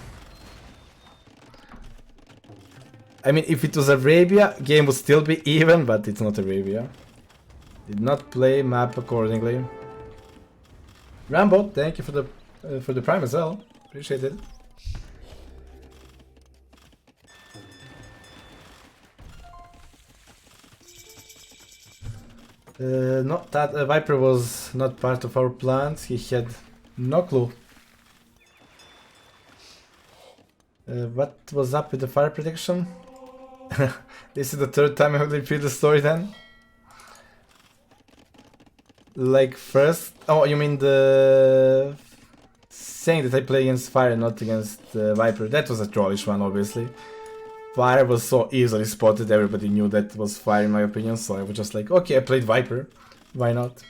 I mean, if it was Arabia, game would still be even, but it's not Arabia. Did not play map accordingly. Rambo, thank you for the prime as well. Appreciate it. No, that Viper was not part of our plans. He had no clue. What was up with the fire prediction? This is the third time I will repeat the story then. Like first... Oh, you mean the... saying that I play against fire, not against Viper. That was a trollish one, obviously. Fire was so easily spotted, everybody knew that was fire in my opinion, so I was just like, okay, I played Viper. Why not?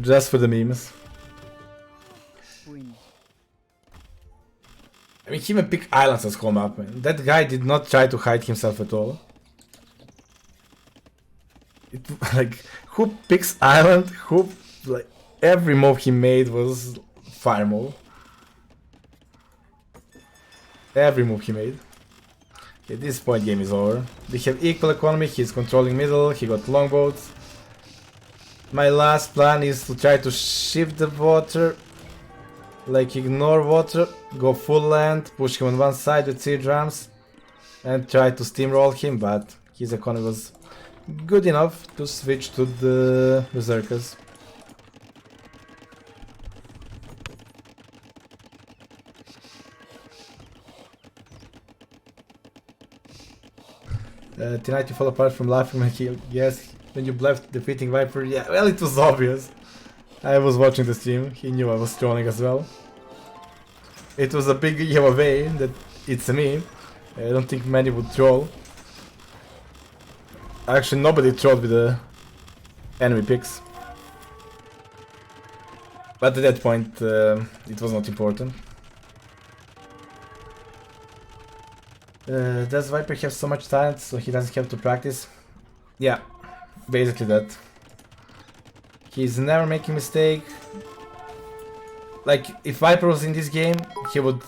Just for the memes. I mean, he even picked Islands as home map, man. That guy did not try to hide himself at all. It, like, who picks Island? Who, like, every move he made was fire move. Every move he made. Okay, this point game is over. We have equal economy, he's controlling middle, he got longboats. My last plan is to try to shift the water. Like ignore water, go full land, push him on one side with sea drums. And try to steamroll him, but his economy was good enough to switch to the Berserkers. Tonight you fall apart from laughing when he... Yes, when you left defeating Viper. Yeah, well, it was obvious. I was watching the stream. He knew I was trolling as well. It was a big giveaway that it's me. I don't think many would troll. Actually, nobody trolled with the enemy picks. But at that point, it was not important. Does Viper have so much talent so he doesn't have to practice? Yeah, basically that. He's never making mistake. Like, if Viper was in this game, he would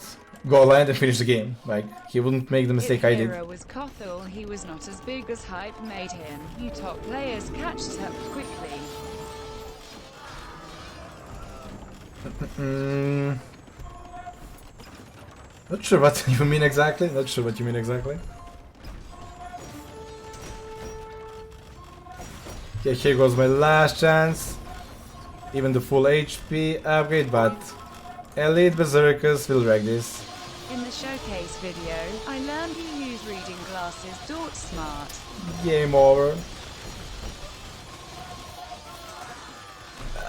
go land and finish the game. Like, he wouldn't make the mistake I did. If Hero was Kothel, he was not as big as hype made him. You top players catched up quickly. Not sure what you mean exactly. Not sure what you mean exactly. Okay, here goes my last chance. Even the full HP upgrade, but Elite Berserkers will wreck this. In the showcase video, I learned you use reading glasses. Daut smart. Game over.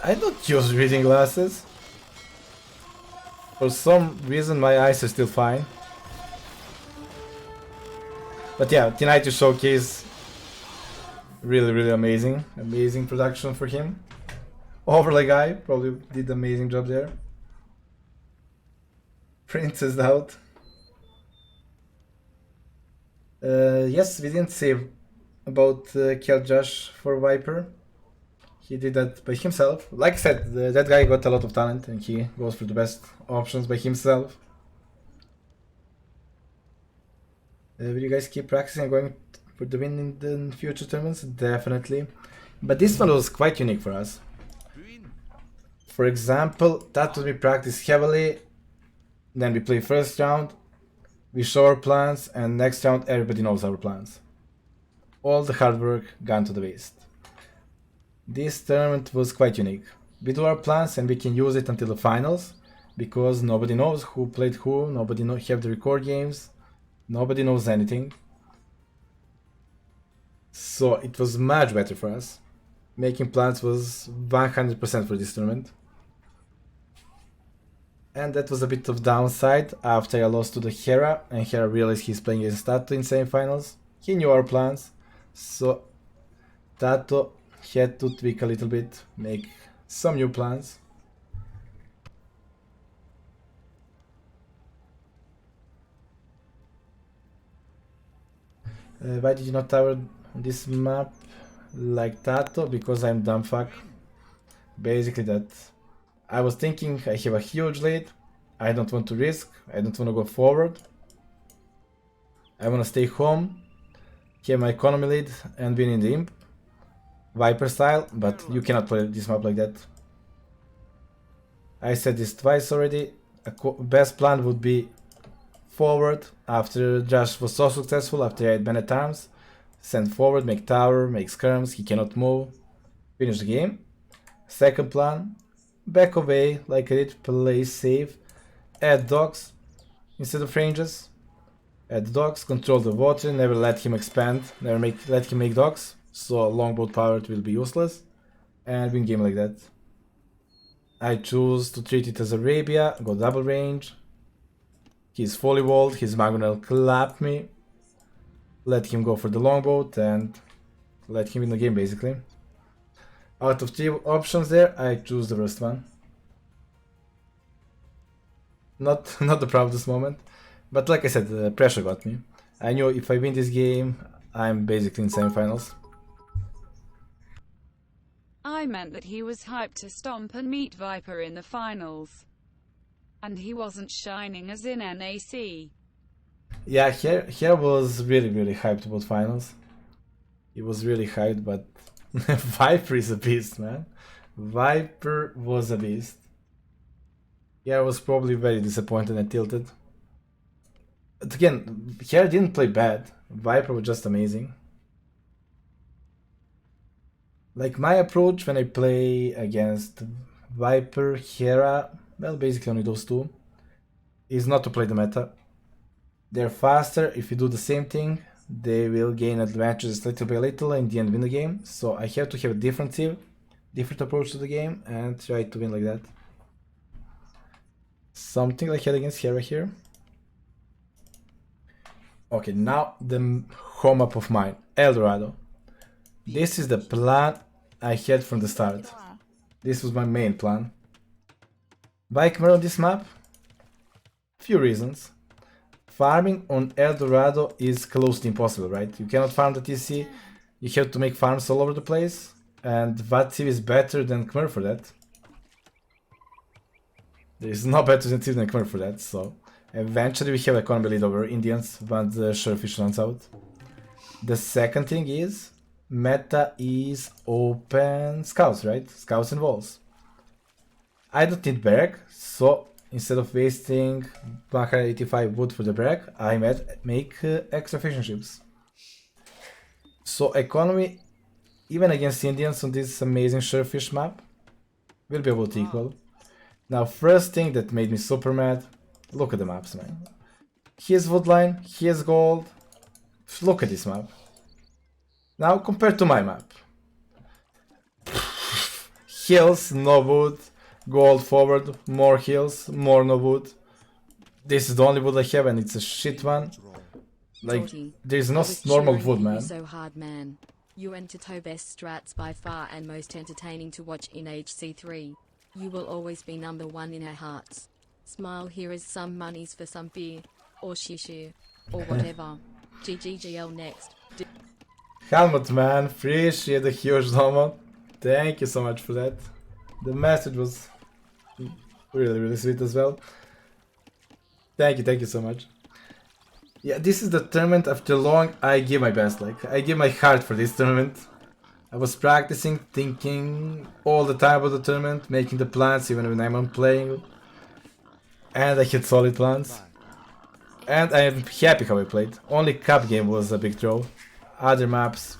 I don't use reading glasses. For some reason my eyes are still fine. But yeah, tonight you showcase really amazing. Amazing production for him. Overlay guy probably did an amazing job there. Princess Daut. Yes, we didn't say about Kill Josh for Viper. He did that by himself. Like I said, that guy got a lot of talent and he goes for the best options by himself. Will you guys keep practicing and going for the win in the future tournaments? Definitely. But this one was quite unique for us. For example, that would be practiced heavily. Then we play first round, we show our plans, and next round everybody knows our plans. All the hard work gone to the waste. This tournament was quite unique. We do our plans and we can use it until the finals, because nobody knows who played who, nobody have the record games, nobody knows anything. So it was much better for us. Making plans was 100% for this tournament. And that was a bit of downside after I lost to the Hera, and Hera realized he's playing against Tato in semifinals. He knew our plans, so Tato had to tweak a little bit, make some new plans. Why did you not tower on this map like Tato? Because I'm dumb fuck. Basically that. I was thinking I have a huge lead, I don't want to risk, I don't want to go forward. I want to stay home, He have my economy lead and win in the imp. Viper style, but you cannot play this map like that. I said this twice already. Best plan would be forward after Josh was so successful after I had Bennett arms. Send forward, make tower, make skirms, he cannot move. Finish the game. Second plan, back away like I did, play safe. Add dogs instead of ranges. Add dogs, control the water, never let him expand, never let him make dogs. So longboat power will be useless. And win game like that. I choose to treat it as Arabia, go double range. He's fully walled, his Magnal clap me. Let him go for the longboat and let him win the game basically. Out of 3 options there, I choose the worst one. Not the proudest moment, but like I said, the pressure got me. I knew if I win this game, I'm basically in semifinals. I meant that he was hyped to stomp and meet Viper in the finals. And he wasn't shining as in NAC. Yeah, here was really hyped about finals. He was really hyped, but Viper is a beast, man. Viper was a beast. Yeah, I was probably very disappointed and tilted. But again, here didn't play bad. Viper was just amazing. Like my approach when I play against Viper, Hera, well basically only those two, is not to play the meta. They're faster, if you do the same thing, they will gain advantages little by little and in the end win the game. So I have to have a different approach to the game and try to win like that. Something like I had against Hera here. Okay, now the home map of mine, El Dorado. This is the plan I had from the start. This was my main plan. Why come on this map? Few reasons. Farming on El Dorado is close to impossible, right? You cannot farm the TC, you have to make farms all over the place, and Vatsiv is better than Khmer for that. There is no better than Khmer for that, so eventually we have economy lead over Indians once the Surefish runs out. The second thing is, meta is open scouts, right? Scouts and walls. I don't need barrack, so instead of wasting 185 wood for the barrack, I make extra fishing ships. So economy, even against Indians on this amazing Surefish map, will be able to equal. Now first thing that made me super mad, look at the maps, man. Here's woodline, here's gold, look at this map. Now compared to my map. Hills, no wood, gold forward, more hills, more no wood. This is the only wood I have and it's a shit one. Like, there's no normal wood, man. So hard, man. You enter best strats by far and most entertaining to watch in HC3. You will always be number 1 in our hearts. Smile, here is some monies for some beer, or shishu, or whatever. GGGL next. Helmut, man, appreciate the huge domo. Thank you so much for that. The message was really sweet as well. Thank you so much. Yeah, this is the tournament after long I give my best, like, I give my heart for this tournament. I was practicing, thinking all the time about the tournament, making the plans even when I'm not playing. And I had solid plans. And I am happy how I played. Only cup game was a big throw. Other maps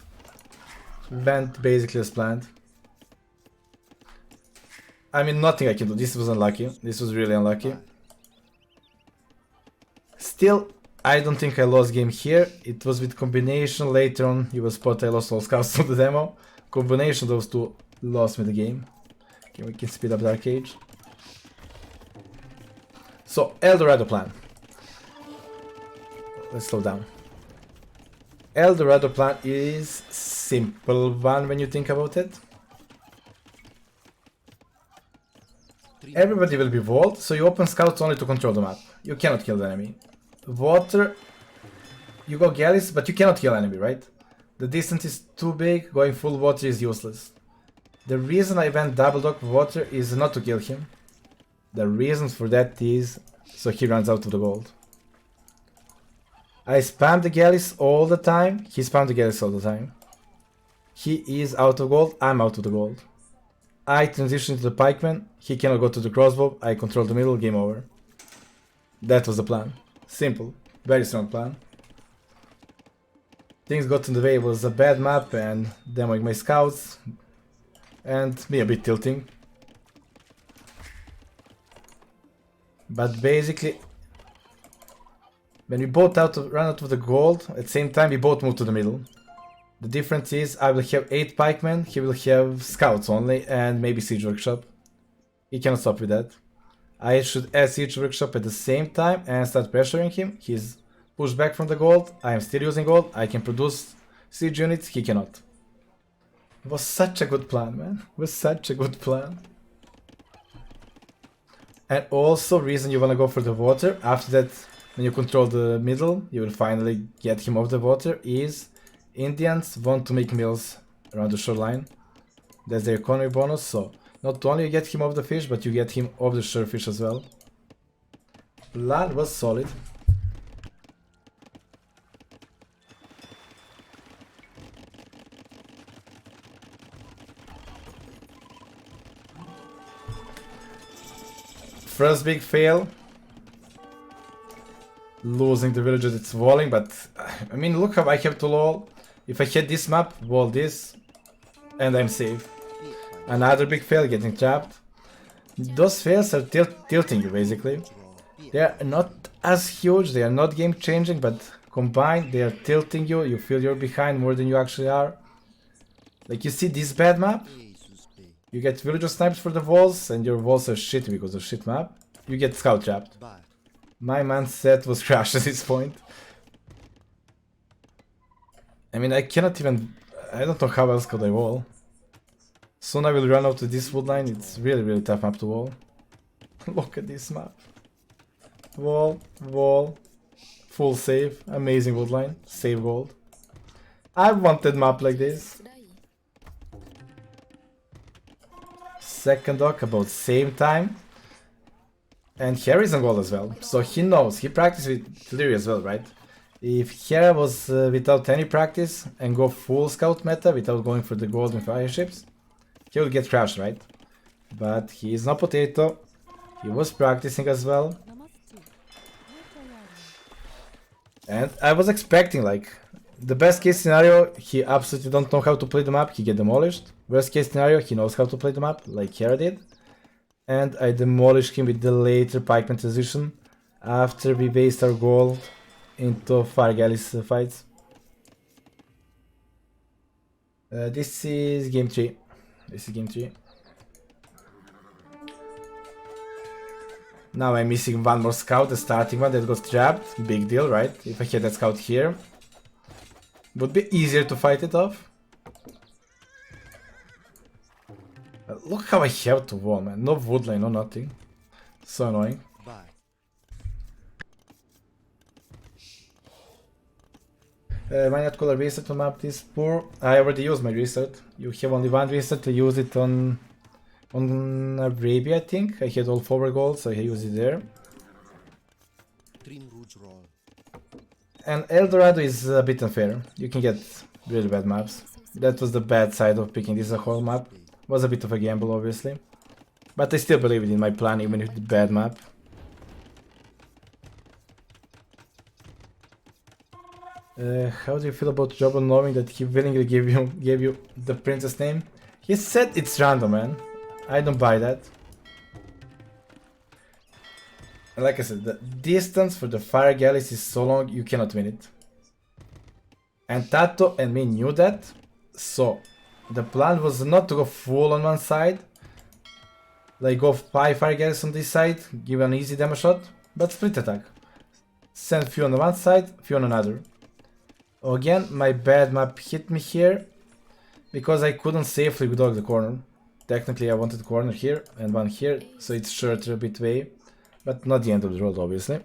went basically as planned. I mean, nothing I can do. This was unlucky. This was really unlucky. Still, I don't think I lost game here. It was with combination. Later on, you will spot I lost all scouts to the demo. Combination of those two lost me the game. Okay, we can speed up the arcade. So, El Dorado plan. Let's slow down. El Dorado plan is simple one when you think about it. Everybody will be walled, so you open scouts only to control the map. You cannot kill the enemy. Water, you go galleys, but you cannot kill enemy, right? The distance is too big, going full water is useless. The reason I went double dog water is not to kill him. The reason for that is so he runs out of the gold. I spam the galleys all the time. He spam the galleys all the time. He is out of gold. I'm out of the gold. I transition to the pikeman. He cannot go to the crossbow. I control the middle. Game over. That was the plan. Simple. Very strong plan. Things got in the way. It was a bad map and demoing my scouts. And me a bit tilting. But basically, when we both run out of the gold, at the same time we both move to the middle. The difference is I will have 8 pikemen, he will have scouts only, and maybe siege workshop. He cannot stop with that. I should add siege workshop at the same time and start pressuring him. He's pushed back from the gold, I am still using gold, I can produce siege units, he cannot. It was such a good plan, man. It was such a good plan. And also, reason you wanna go for the water, after that, when you control the middle, you will finally get him off the water, is Indians want to make mills around the shoreline. That's their economy bonus, so not only you get him off the fish, but you get him off the shorefish as well. Plan was solid. First big fail. Losing the villager that's walling, but I mean, look how I have to wall. If I hit this map, wall this, and I'm safe. Another big fail, getting trapped. Those fails are tilting you basically. They are not as huge, they are not game changing, but combined they are tilting you. You feel you're behind more than you actually are. Like you see this bad map, you get villager snipes for the walls, and your walls are shit because of shit map. You get scout trapped. My mindset was crashed at this point. I mean, I cannot even... I don't know how else could I wall. Soon I will run out to this wood line. It's really tough map to wall. Look at this map. Wall, wall, full save, amazing wood line, save gold. I wanted map like this. Second dock about same time. And Harry's on gold as well, so he knows, he practiced with Lyria as well, right? If Hera was without any practice and go full scout meta without going for the golden fire ships, he would get crashed, right? But he is no potato, he was practicing as well. And I was expecting, like, the best case scenario, he absolutely don't know how to play the map, he get demolished. Worst case scenario, he knows how to play the map, like Hera did. And I demolished him with the later pikeman transition after we waste our gold into fire galleys fights. This is game 3. This is game 3. Now I'm missing one more scout, the starting one that got trapped. Big deal, right? If I had that scout here, would be easier to fight it off. Look how I have to wall, man. No woodline, no nothing. So annoying. My net color reset to map is poor. I already used my reset. You have only one reset to use it on Arabia, I think. I had all forward goals, so I use it there. And El Dorado is a bit unfair. You can get really bad maps. That was the bad side of picking this whole map. Was a bit of a gamble, obviously, but I still believe in my plan, even with the bad map. How do you feel about Jobon knowing that he willingly gave you the princess name? He said it's random, man. I don't buy that. And like I said, the distance for the fire galleys is so long you cannot win it. And Tato and me knew that, so the plan was not to go full on one side, like go 5 fire galleys on this side, give an easy demo shot, but split attack. Send few on one side, few on another. Again, my bad map hit me here, because I couldn't safely dog the corner. Technically I wanted the corner here and one here, so it's shorter a bit way, but not the end of the road, obviously.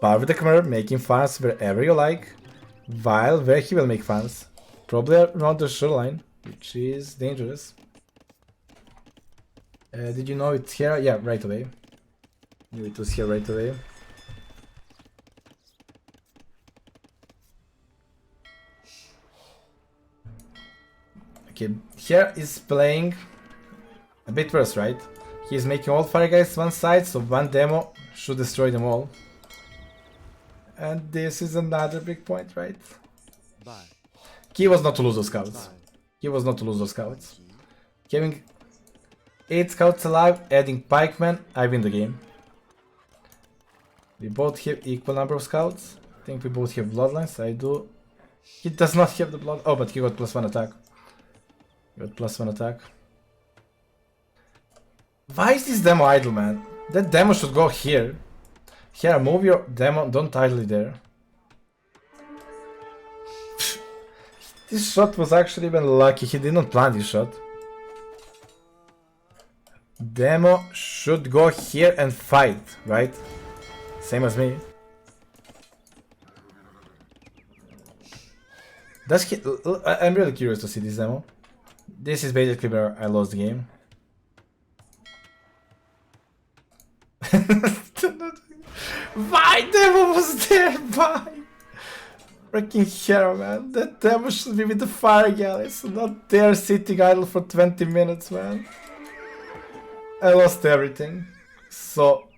Power with the camera, making fans wherever you like, while where he will make fans. Probably around the shoreline, which is dangerous. Did you know it's here? Yeah, right away. Knew it was here right away. Okay, here is playing a bit worse, right? He's making all fire guys one side, so one demo should destroy them all. And this is another big point, right? Bye. Key was not to lose those scouts. Key was not to lose those scouts. Having 8 scouts alive, adding pikemen, I win the game. We both have equal number of scouts. I think we both have bloodlines. I do. He does not have the blood. Oh, but he got +1 attack. He got +1 attack. Why is this demo idle, man? That demo should go here. Here, move your demo. Don't idle it there. This shot was actually even lucky. He didn't plan this shot. Demo should go here and fight, right? Same as me. Does he? I'm really curious to see this demo. This is basically where I lost the game. Why demo was there? Why? Freaking hero, man. That demo should be with the fire galleys, not there sitting idle for 20 minutes, man. I lost everything. So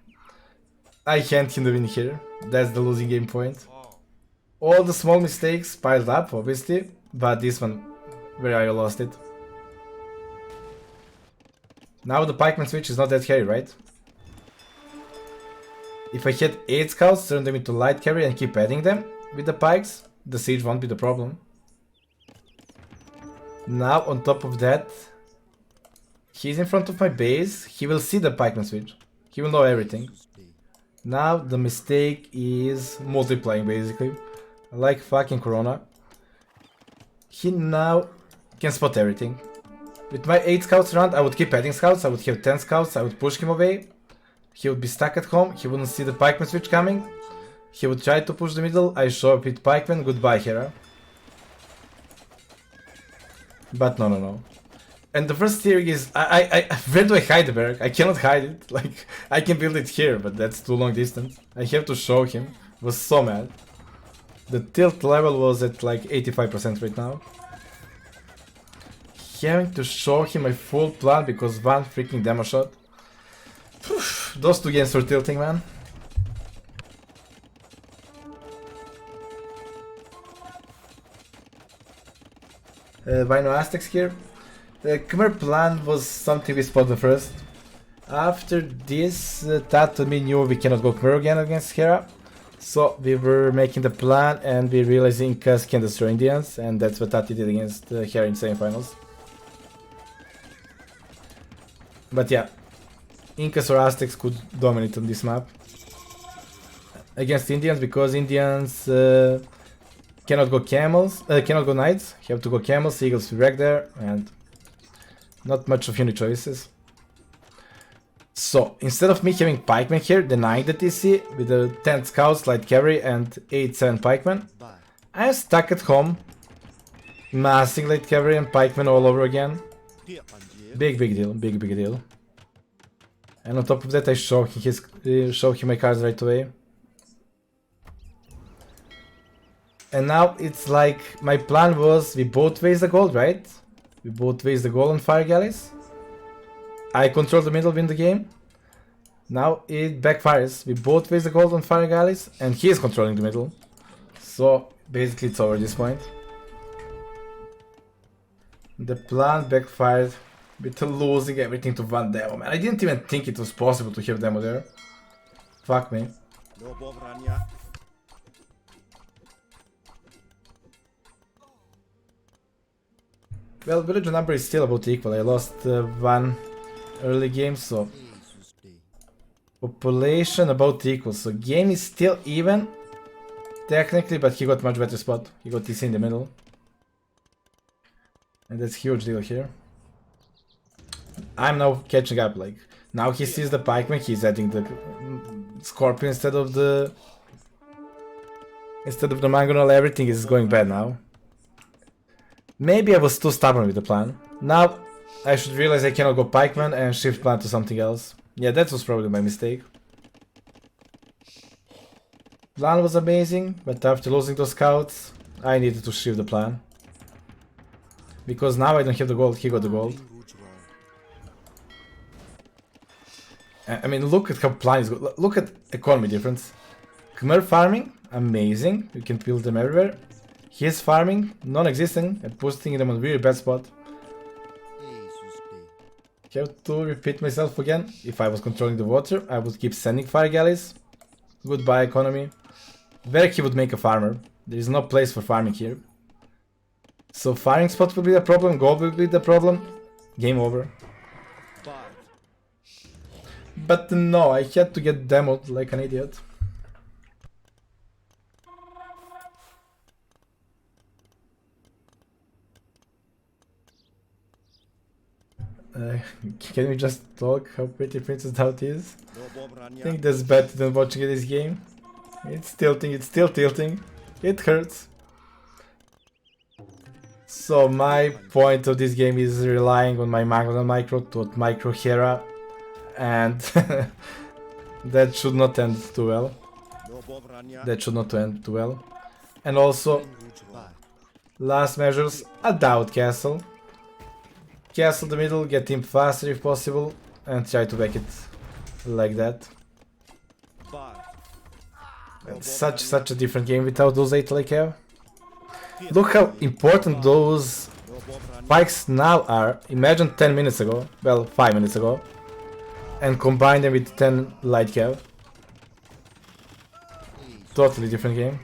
I can't him the win here. That's the losing game point. All the small mistakes piled up, obviously, but this one, where I lost it. Now the pikeman switch is not that carry, right? If I had 8 scouts, turn them into light carry and keep adding them with the pikes, the siege won't be the problem. Now on top of that, he's in front of my base, he will see the pikeman switch. He will know everything. Now the mistake is multiplying basically. Like fucking Corona. He now can spot everything. With my 8 scouts around, I would keep adding scouts, I would have 10 scouts, I would push him away. He would be stuck at home, he wouldn't see the pikeman switch coming. He would try to push the middle, I show up with pikeman, goodbye Hera. But no. And the first theory is, where do I hide the barrack? I cannot hide it, like, I can build it here, but that's too long distance. I have to show him, was so mad. The tilt level was at like 85% right now. Having to show him my full plan because one freaking demo shot. Those 2 games were tilting, man. Why no Aztecs here? The Khmer plan was something we spotted first. After this, Tat and me knew we cannot go Khmer again against Hera. So we were making the plan and we realized Incas can destroy Indians, and that's what Tati did against Hera in semifinals. But yeah, Incas or Aztecs could dominate on this map against Indians because Indians cannot go camels, cannot go knights. You have to go camels, eagles, wreck there, and not much of any choices. So instead of me having pikemen here, denying the TC with the 10 scouts, light cavalry, and 8-7 pikemen, I'm stuck at home, massing light cavalry and pikemen all over again. Big deal, big deal. And on top of that, I show him my cards right away. And now it's like my plan was we both waste the gold, right? We both waste the gold on fire galleys. I control the middle, win the game. Now it backfires. We both waste the gold on fire galleys, and he is controlling the middle. So basically, it's over at this point. The plan backfired with losing everything to one demo, man. I didn't even think it was possible to have demo there. Fuck me. Well, village number is still about equal. I lost one early game, so population about equal. So game is still even, technically, but he got much better spot. He got TC in the middle, and that's huge deal here. I'm now catching up. Like now he sees the pikeman, he's adding the scorpion instead of the mangonel. Everything is going bad now. Maybe I was too stubborn with the plan. Now I should realize I cannot go pikeman and shift plan to something else. Yeah, that was probably my mistake. Plan was amazing, but after losing those scouts, I needed to shift the plan. Because now I don't have the gold, he got the gold. I mean, look at how plan is good. Look at economy difference. Khmer farming, amazing. You can build them everywhere. His farming, non-existent, and putting them on a really bad spot. Have to repeat myself again. If I was controlling the water, I would keep sending fire galleys. Goodbye economy. Where he would make a farmer. There is no place for farming here. So firing spot will be the problem, gold will be the problem. Game over. But no, I had to get demoed like an idiot. Can we just talk how pretty Princess Daut is? I think that's better than watching this game. It's tilting, it's still tilting. It hurts. So my point of this game is relying on my Magna Micro to Micro Hera, and that should not end too well. That should not end too well. And also, last measures, a Daut castle. Castle the middle, get him faster if possible, and try to back it like that. Such a different game without those 8 like have. Look how important those spikes now are. Imagine 10 minutes ago, well 5 minutes ago, and combine them with 10 light cav. Totally different game.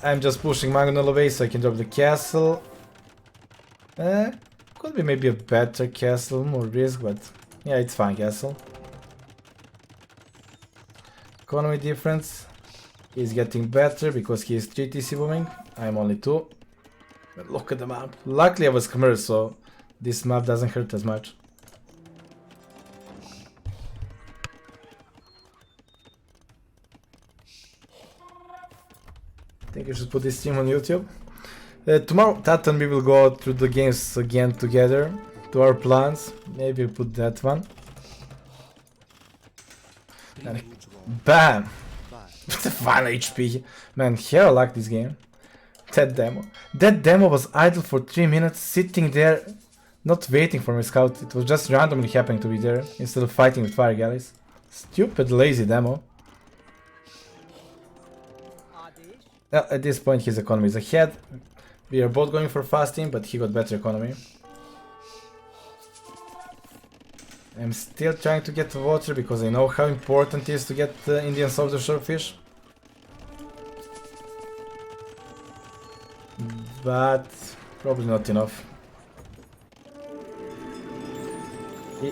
I'm just pushing Magnol away so I can drop the castle. Could be maybe a better castle, more risk, but yeah, it's fine castle. Economy difference is getting better because he is 3 TC booming. I'm only 2. But look at the map. Luckily I was Khmer, so this map doesn't hurt as much. I think I should put this stream on YouTube. Tomorrow, Tat and we will go through the games again together, to our plans. Maybe we'll put that one. And bam! With the 1 HP. Man, here I like this game. That demo. That demo was idle for 3 minutes, sitting there, not waiting for my scout. It was just randomly happening to be there, instead of fighting with fire galleys. Stupid, lazy demo. At this point his economy is ahead. We are both going for fasting, but he got better economy. I'm still trying to get water because I know how important it is to get the Indian soft shore fish. But probably not enough.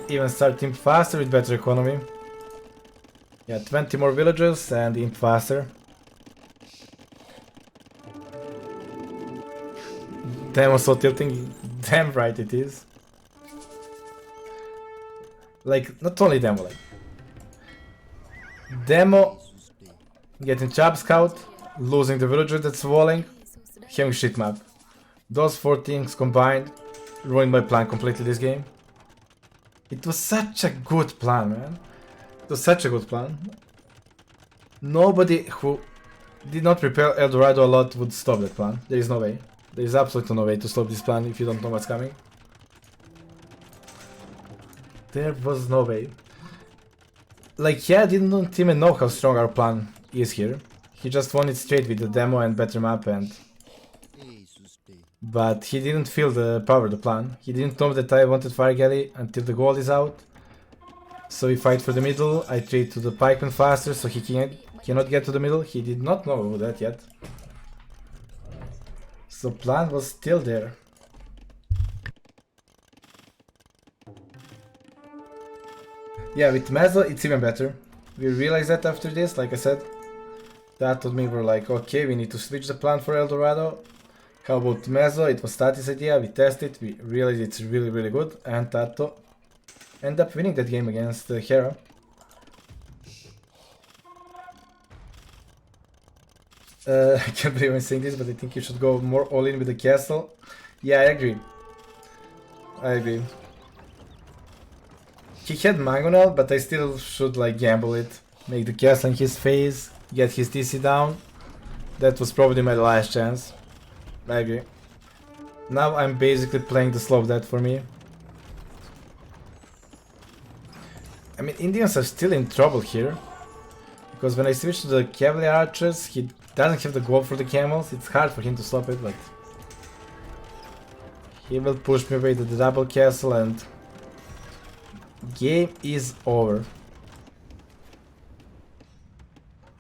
Even start imp faster with better economy. Yeah, 20 more villagers and imp faster. Damn, so tilting. Damn right it is. Like, not only demo, like demo getting Chab Scout, losing the villager that's walling, having shit map. Those 4 things combined ruined my plan completely this game. It was such a good plan, man. It was such a good plan. Nobody who did not prepare El Dorado a lot would stop that plan. There is no way. There is absolutely no way to stop this plan if you don't know what's coming. There was no way. Like, yeah, I didn't even know how strong our plan is here. He just won it straight with the demo and better map and... But he didn't feel the power of the plan. He didn't know that I wanted Fire Galley until the gold is out. So we fight for the middle, I trade to the pikeman faster so he cannot get to the middle. He did not know that yet. So plan was still there. Yeah, with Mezzo it's even better. We realized that after this, like I said. That told me we're like, okay, we need to switch the plan for El Dorado. How about Mezzo? It was Tati's idea, we tested, we realized it's really good, and Tato ended up winning that game against Hera. I can't believe I'm saying this, but I think you should go more all in with the castle. Yeah, I agree. I agree. He had Mangonel, but I still should like gamble it. Make the castle in his face, get his TC down. That was probably my last chance. I agree. Now I'm basically playing the slow death for me. I mean, Indians are still in trouble here. Because when I switch to the cavalry archers, he doesn't have the gold for the camels. It's hard for him to stop it, but he will push me away to the double castle and game is over.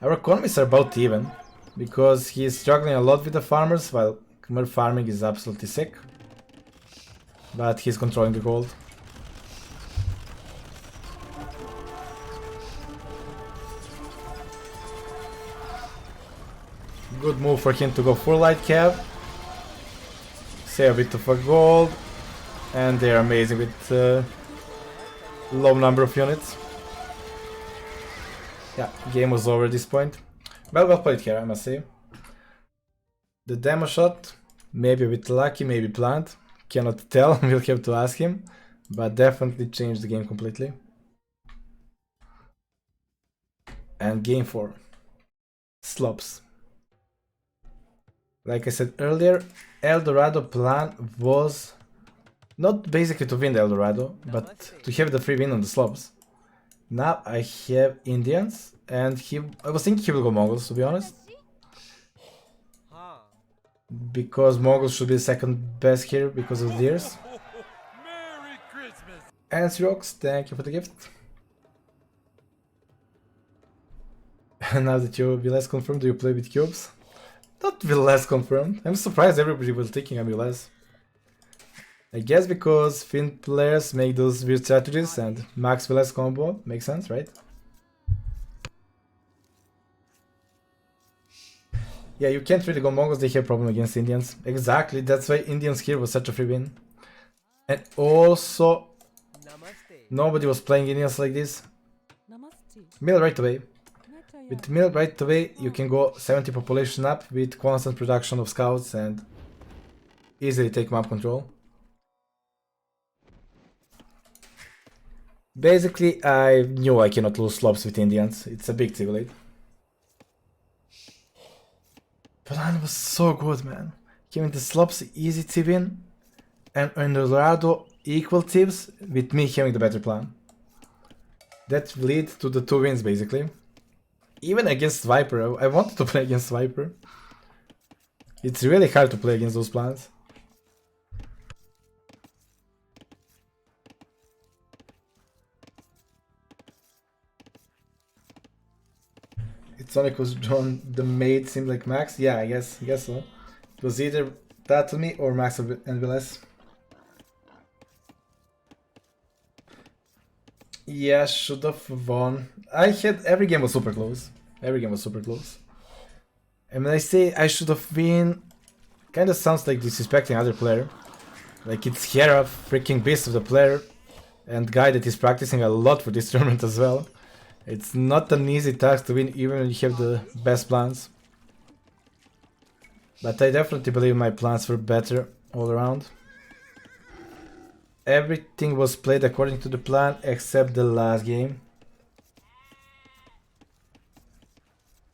Our economies are about even, because he is struggling a lot with the farmers, while Khmer farming is absolutely sick. But he's controlling the gold. Good move for him to go full light cav. Save a bit of a gold. And they are amazing with low number of units. Yeah, game was over at this point. Well played here, I must say. The demo shot, maybe a bit lucky, maybe planned. Cannot tell, we'll have to ask him. But definitely changed the game completely. And game 4. Slops. Like I said earlier, El Dorado plan was not basically to win the El Dorado, but to have the free win on the slopes. Now I have Indians, and I was thinking he will go Mongols, to be honest. Because Mongols should be the second best here because of theirs. Merry Christmas. And Xerox, thank you for the gift. And now that you Viles confirmed, do you play with cubes? Not Viles confirmed. I'm surprised everybody was taking a Viles. I guess because Finn players make those weird strategies and Max Viles combo makes sense, right? Yeah, you can't really go Mongols, they have problem against Indians. Exactly, that's why Indians here was such a free win. And also, nobody was playing Indians like this. Mill right away. With mill right away, you can go 70 population up with constant production of scouts and easily take map control. Basically, I knew I cannot lose slopes with Indians. It's a big Tivoli. Plan was so good, man. Giving the slopes easy to win, and in the Dorado equal tips with me having the better plan. That lead to the 2 wins basically. Even against Viper, I wanted to play against Viper. It's really hard to play against those plans. It's only because John the maid seemed like Max? Yeah, I guess so. It was either that to me or Max and Viles. Yeah, should have won. Every game was super close. Every game was super close. And when I say I should have win, kinda sounds like disrespecting other player. Like it's Hera, freaking beast of the player, and guy that is practicing a lot for this tournament as well. It's not an easy task to win even when you have the best plans. But I definitely believe my plans were better all around. Everything was played according to the plan except the last game.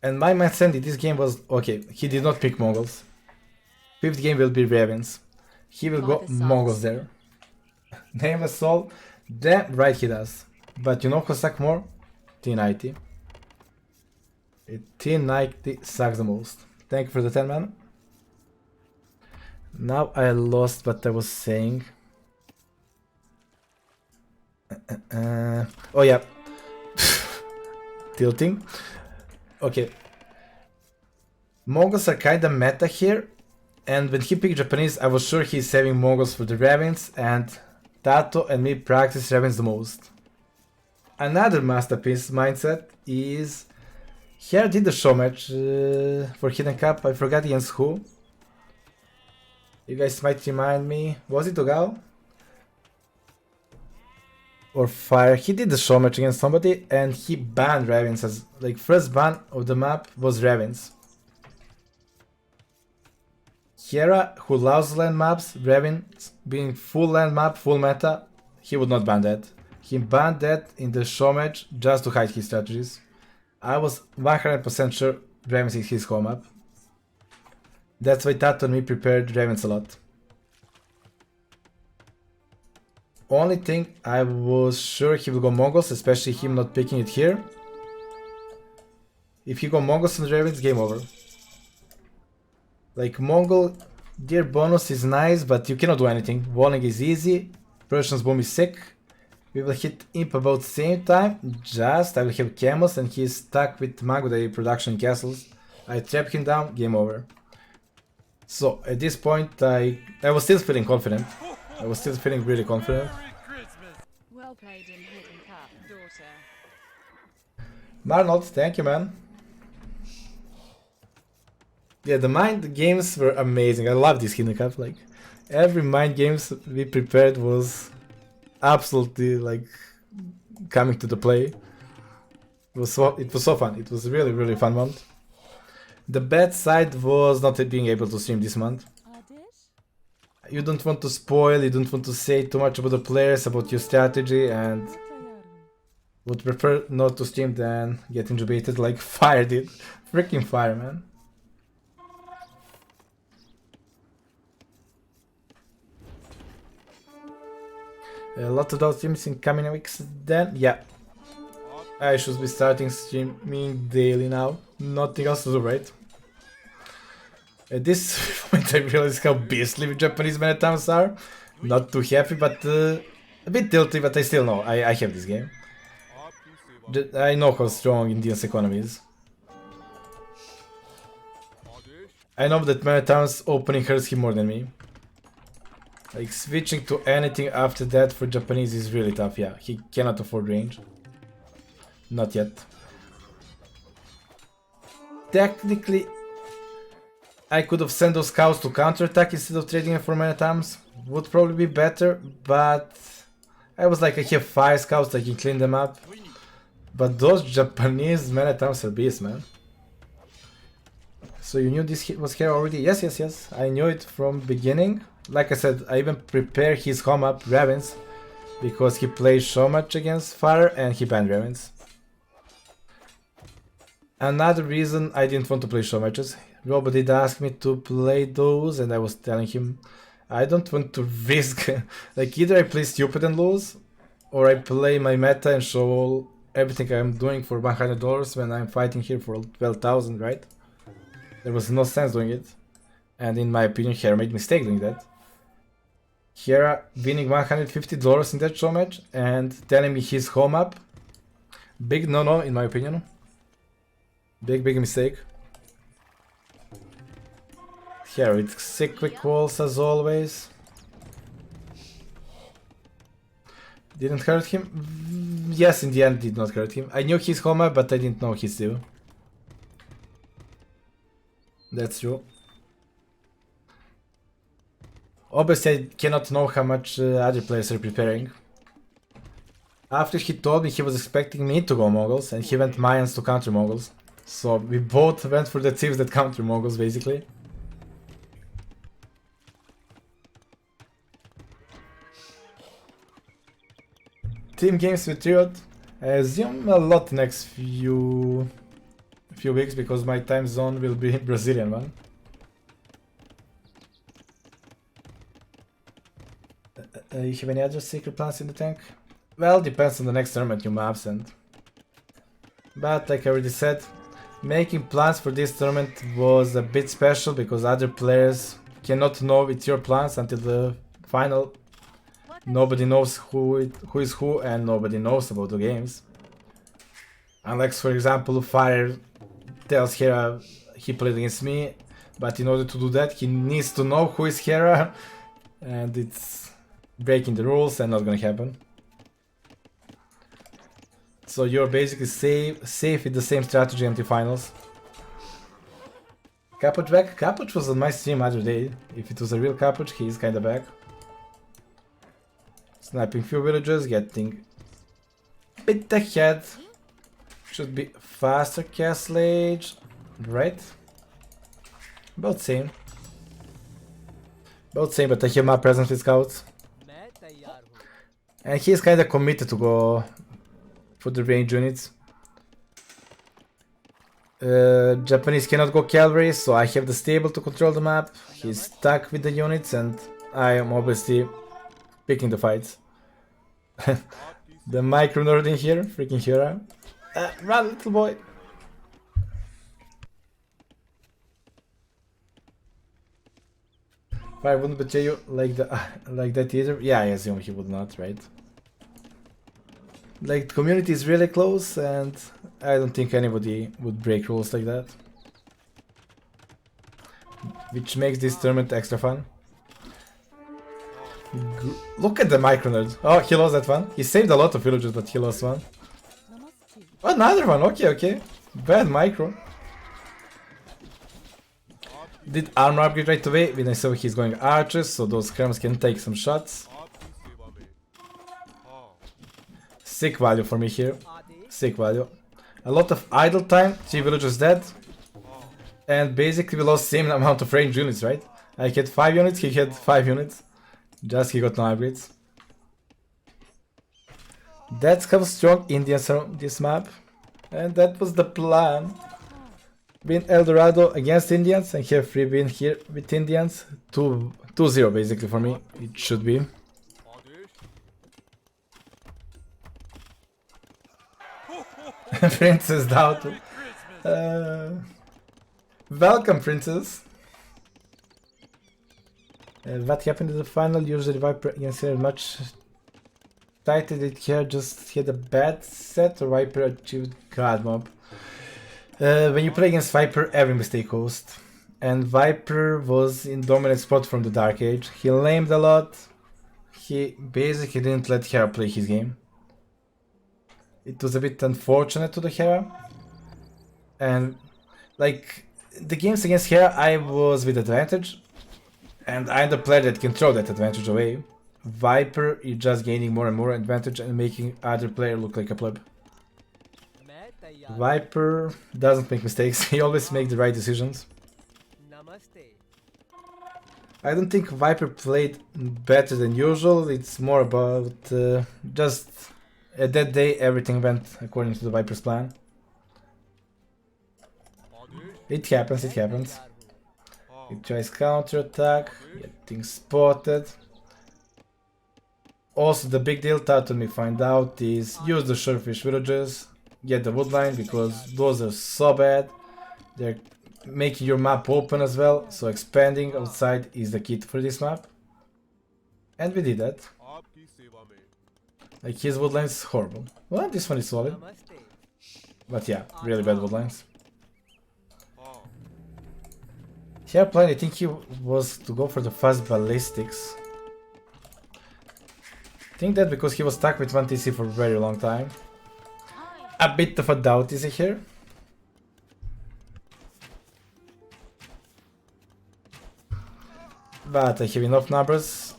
And my mindset in this game was, okay, he did not pick Mongols. 5th game will be Ravens. He will go Mongols there. Nameless Soul, damn right he does. But you know who suck more? T90. T90 sucks the most. Thank you for the 10, man. Now I lost what I was saying. Oh yeah. Tilting. Okay. Mongols are kinda meta here. And when he picked Japanese, I was sure he's saving Mongols for the Ravens, and Tato and me practice Ravens the most. Another masterpiece mindset is... Here I did the show match for Hidden Cup, I forgot against who. You guys might remind me, was it Dogao? Or Fire? He did the show match against somebody and he banned Ravens as, like, first ban of the map was Ravens. Hera, who loves land maps, Ravens being full land map, full meta, he would not ban that. He banned that in the show match just to hide his strategies. I was 100% sure Ravens is his home map. That's why Tato and me prepared Ravens a lot. only thing I was sure he will go Mongols, especially him not picking it here. If he go Mongols and Ravens, game over. Like Mongol deer bonus is nice, but you cannot do anything. Walling is easy. Persian's bomb is sick. We will hit Imp about the same time. Just I will have camels and he is stuck with Maguday production castles. I trap him down, game over. So at this point I was still feeling confident. I was still feeling really confident. Merry Christmas. Well played in Hidden Cup, daughter. Marnold, thank you, man. Yeah, the mind games were amazing. I love this Hidden Cup. Like every mind games we prepared was absolutely like coming to the play. It was so fun. It was really, really fun month. The bad side was not being able to stream this month. You don't want to spoil, you don't want to say too much about the players, about your strategy, and would prefer not to stream than get intubated like Fire did. Freaking Fire, man. A lot of those streams in coming weeks then, yeah. I should be starting streaming daily now. Nothing else to do, right? At this point I realize how beastly Japanese many times are. Not too happy, but a bit tilty, but I still know. I have this game. I know how strong Indian's economy is. I know that many times opening hurts him more than me. Like switching to anything after that for Japanese is really tough, yeah. He cannot afford range. Not yet. Technically, I could have sent those scouts to counterattack instead of trading them for many times. Would probably be better, but I was like, I have 5 scouts, I can clean them up. But those Japanese many times are beasts, man. So you knew this was here already? Yes, yes, yes. I knew it from beginning. Like I said, I even prepared his home up, Ravens, because he plays so much against Fire and he banned Ravens. Another reason I didn't want to play show matches. Robert did ask me to play those and I was telling him I don't want to risk, like either I play stupid and lose, or I play my meta and show everything I'm doing for $100 when I'm fighting here for 12,000, right? There was no sense doing it. And in my opinion, Hera made a mistake doing that. Hera winning $150 in that show match and telling me he's home up. Big no-no in my opinion. Big mistake. Here with sick quick walls as always. Didn't hurt him? Yes, in the end did not hurt him. I knew he's home up, but I didn't know he's due. That's true. Obviously I cannot know how much other players are preparing. After he told me he was expecting me to go Mongols and he went Mayans to counter Mongols. So we both went for the teams that counter Mongols basically. Team games with Riot. I assume a lot next few weeks because my time zone will be Brazilian one. You have any other secret plans in the tank? Well, depends on the next tournament you may absent. But like I already said, making plans for this tournament was a bit special because other players cannot know it's your plans until the final. Nobody knows who is who and nobody knows about the games. Unlike for example Fire tells Hera he played against me, but in order to do that he needs to know who is Hera and it's breaking the rules and not gonna happen. So you're basically safe with the same strategy until finals. Capuch back? Capuch was on my stream other day. If it was a real Capuch, he is kinda back. Sniping few villagers, getting a bit ahead. Should be faster castle age, right? About same. About same, but I have my presence with scouts. And he's kinda committed to go for the range units. Japanese cannot go cavalry, so I have the stable to control the map. He's stuck with the units and I am obviously picking the fights. The micro nerd in here, freaking Hera. Run, little boy. I wouldn't betray you like that either. Yeah, I assume he would not, right? Like, the community is really close, and I don't think anybody would break rules like that. Which makes this tournament extra fun. Look at the micro nerd. Oh, he lost that one. He saved a lot of villagers, but he lost one. Another one. Okay. Bad micro. Did armor upgrade right away. When I saw he's going archers, so those crams can take some shots. Sick value for me here. Sick value. A lot of idle time. 3 villagers dead. And basically we lost same amount of range units, right? I had 5 units, he had 5 units. Just he got no upgrades. That's how strong Indians are on this map. And that was the plan. Win El Dorado against Indians and have free win here with Indians. 2-0 basically for me. It should be. Princess Daut. Welcome, Princess. What happened in the final? Usually Viper against her much tighter. Did here just hit a bad set or Viper achieved God mob? When you play against Viper, every mistake host. And Viper was in dominant spot from the Dark Age. He lamed a lot. He basically didn't let Hera play his game. It was a bit unfortunate to the Hera. And like the games against Hera, I was with advantage. And I'm the player that can throw that advantage away. Viper is just gaining more and more advantage and making other player look like a pleb. Viper doesn't make mistakes, he always makes the right decisions. I don't think Viper played better than usual, it's more about just at that day everything went according to the Viper's plan. It happens, it happens. He tries counter-attack, getting spotted. Also the big deal Tato me find out is use the Surefish villages, get the woodline because those are so bad. They're making your map open as well, so expanding outside is the key for this map. And we did that. Like his woodline is horrible. Well, this one is solid. But yeah, really bad woodlines. Here playing, I think he was to go for the fast ballistics. I think that because he was stuck with 1 TC for a very long time. A bit of a doubt is here. But I have enough numbers.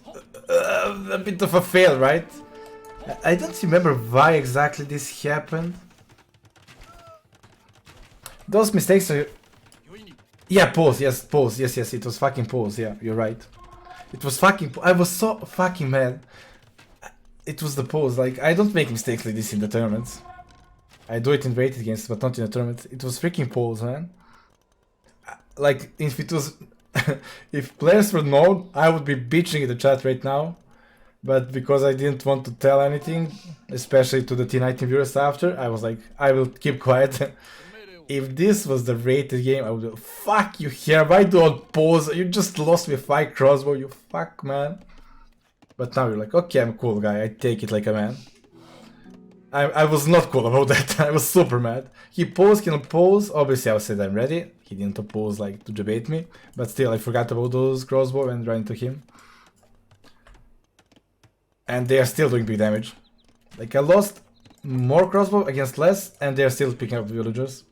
A bit of a fail, right? I don't remember why exactly this happened. Those mistakes are... Yeah, pause, yes, it was fucking pause, yeah, you're right. It was fucking... I was so fucking mad. It was the pause, like, I don't make mistakes like this in the tournaments. I do it in rated games, but not in the tournament. It was freaking pause, man. Like, if it was... if players were known, I would be bitching in the chat right now. But because I didn't want to tell anything, especially to the T19 viewers after, I was like, I will keep quiet. If this was the rated game, I would go, fuck you here, why don't pause? You just lost me 5 crossbow, you fuck, man. But now you're like, okay, I'm a cool guy, I take it like a man. I was not cool about that, I was super mad. He paused, can pause, obviously I said I'm ready. He didn't oppose like to debate me, but still I forgot about those crossbow and ran into him. And they are still doing big damage. Like I lost more crossbow against less, and they are still picking up villagers.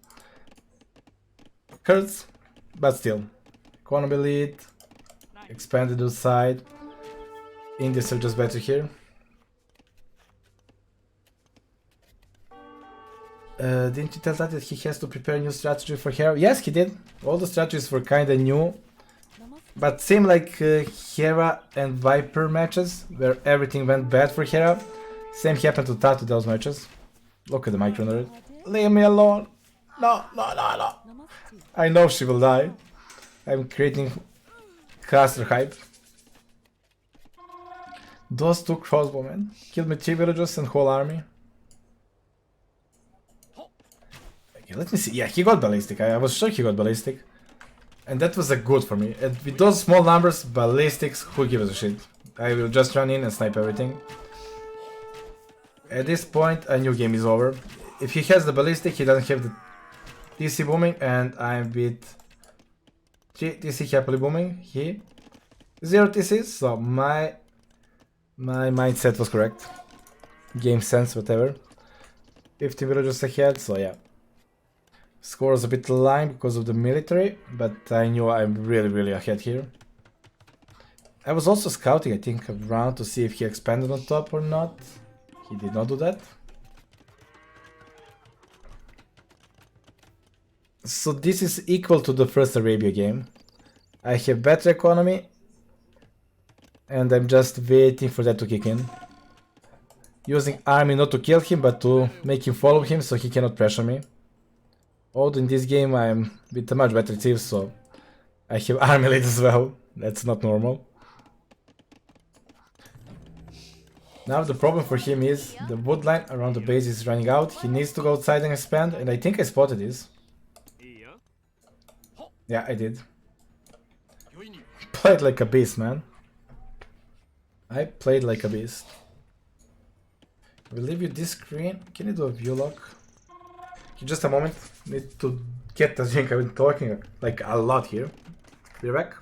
Hurts, but still. Economy lead, expanded to the side. Indians are just better here. Didn't you tell that he has to prepare a new strategy for Hera? Yes, he did. All the strategies were kinda new. But same like Hera and Viper matches, where everything went bad for Hera. Same happened to Tato those matches. Look at the micro nerd. Leave me alone. No. I know she will die. I'm creating caster hype. Those two crossbowmen killed me 3 villagers and whole army. Okay, let me see. Yeah, he got ballistic. I was sure he got ballistic. And that was a good for me. And with those small numbers, ballistics, who gives a shit? I will just run in and snipe everything. At this point, a new game is over. If he has the ballistic, he doesn't have the TC booming, and I'm with 3 TC happily booming. He 0 TCs, so my mindset was correct. Game sense, whatever. 50 villagers ahead, so yeah. Score was a bit lame because of the military, but I knew I'm really ahead here. I was also scouting, I think, around to see if he expanded on top or not. He did not do that. So this is equal to the first Arabia game. I have better economy, and I'm just waiting for that to kick in. Using army not to kill him, but to make him follow him so he cannot pressure me. Although in this game I'm with a much better team, so I have army lead as well. That's not normal. Now the problem for him is the wood line around the base is running out. He needs to go outside and expand, and I think I spotted this. Yeah, I did. Played like a beast, man. I played like a beast. We'll leave you this screen. Can you do a view lock? Just a moment. Need to get the drink. I've been talking like a lot here. Be back.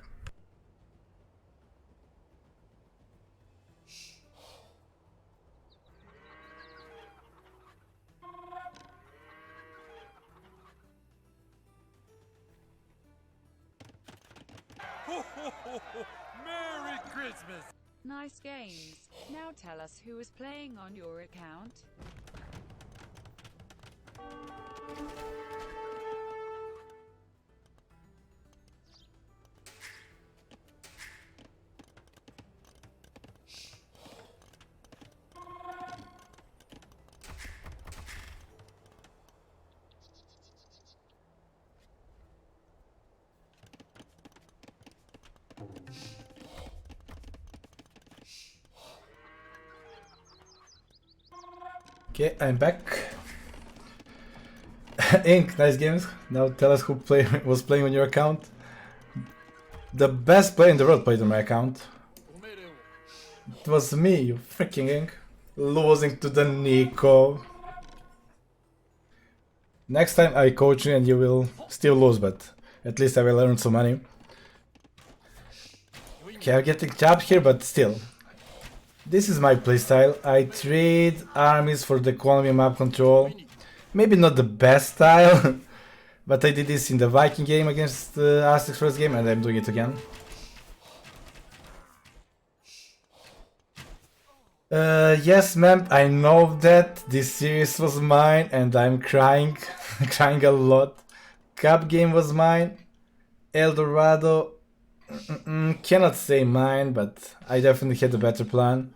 Merry Christmas! Nice games. Now tell us who is playing on your account. Okay, I'm back. Ink, nice games. Now tell us who was playing on your account. The best player in the world played on my account. It was me, you freaking Ink. Losing to the Nico. Next time I coach you and you will still lose, but at least I will earn some money. Okay, I'm getting chopped here, but still. This is my playstyle. I trade armies for the economy map control. Maybe not the best style, but I did this in the Viking game against the Aztecs first game, and I'm doing it again. Yes, ma'am, I know that this series was mine, and I'm crying, crying a lot. Cup game was mine. El Dorado, cannot say mine, but I definitely had a better plan.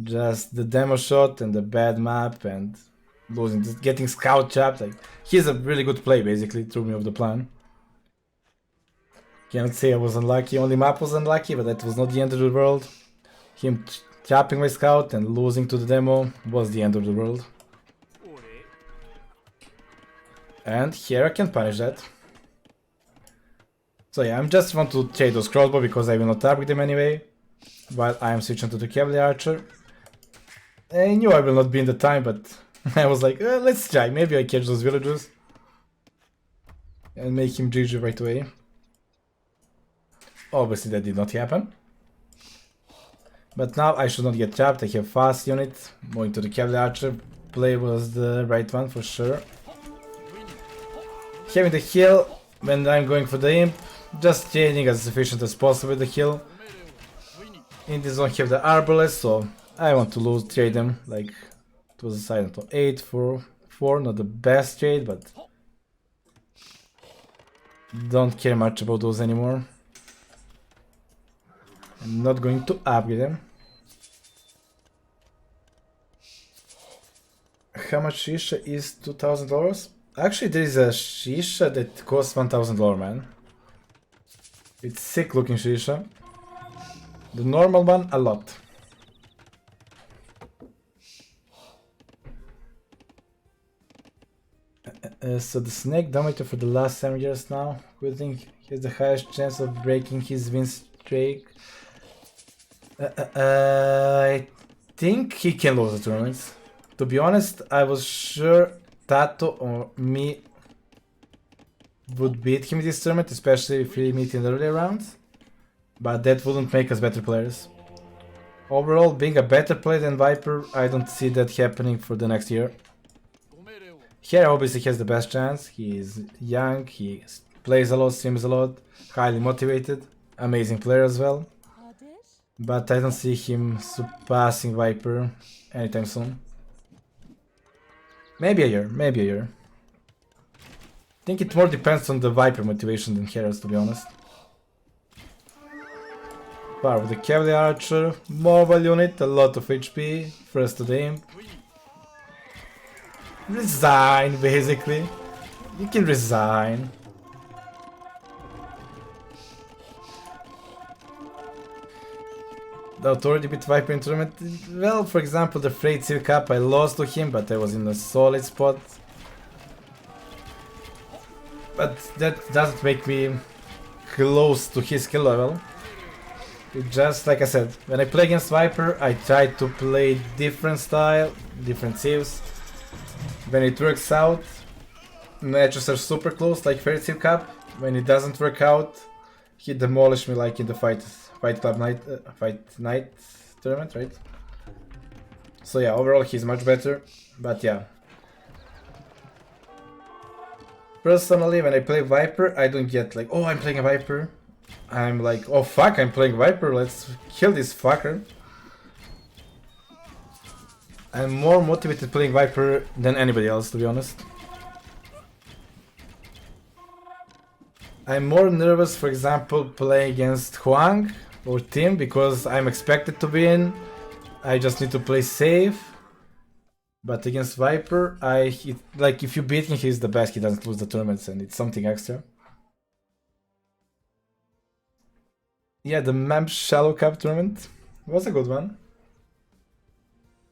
Just the demo shot and the bad map and losing, just getting scout chapped. Like, he's a really good play, basically, threw me off the plan. Cannot say I was unlucky, only map was unlucky, but that was not the end of the world. Him chapping my scout and losing to the demo was the end of the world. And here I can punish that. So yeah, I just want to trade those crossbow because I will not target them anyway. While I am switching to the cavalry archer. I knew I will not be in the time, but I was like, let's try. Maybe I catch those villagers. And make him GG right away. Obviously that did not happen. But now I should not get trapped. I have fast unit. Going to the cavalry archer. Play was the right one for sure. Having the heal when I'm going for the imp. Just trading as efficient as possible with the heal. In this zone have the arbalest, so I want to trade them. Like, it was a silent 8 for 4, not the best trade, but don't care much about those anymore. I'm not going to upgrade them. How much Shisha is $2,000? Actually, there is a Shisha that costs $1,000, man. It's sick looking Shisha. The normal one, a lot. So the snake dominator for the last 7 years now. Who do you think has the highest chance of breaking his win streak? I think he can lose the tournaments. To be honest, I was sure Tato or me would beat him in this tournament, especially if we meet in the earlier rounds. But that wouldn't make us better players. Overall, being a better player than Viper, I don't see that happening for the next year. Here obviously has the best chance. He is young, he plays a lot, streams a lot, highly motivated, amazing player as well. But I don't see him surpassing Viper anytime soon. Maybe a year, maybe a year. I think it more depends on the Viper motivation than Hera's, to be honest. Power with the Cavalier Archer, mobile unit, a lot of HP, first to the imp. Resign, basically. You can resign. Daut already beat Viper in tournament. Well, for example, the Freight Seal Cup, I lost to him, but I was in a solid spot. But that doesn't make me close to his skill level. It just, like I said, when I play against Viper, I try to play different style, different saves. When it works out, matches are super close, like Fairy Seal Cup. When it doesn't work out, he demolished me like in the Fight Night tournament, right? So yeah, overall he's much better, but yeah. Personally, when I play Viper, I don't get like, oh, I'm playing a Viper. I'm like, oh fuck, I'm playing Viper, let's kill this fucker. I'm more motivated playing Viper than anybody else, to be honest. I'm more nervous, for example, playing against Huang or Tim because I'm expected to win. I just need to play safe. But against Viper, like if you beat him, he's the best. He doesn't lose the tournaments, and it's something extra. Yeah, the Memp Shallow Cup tournament was a good one.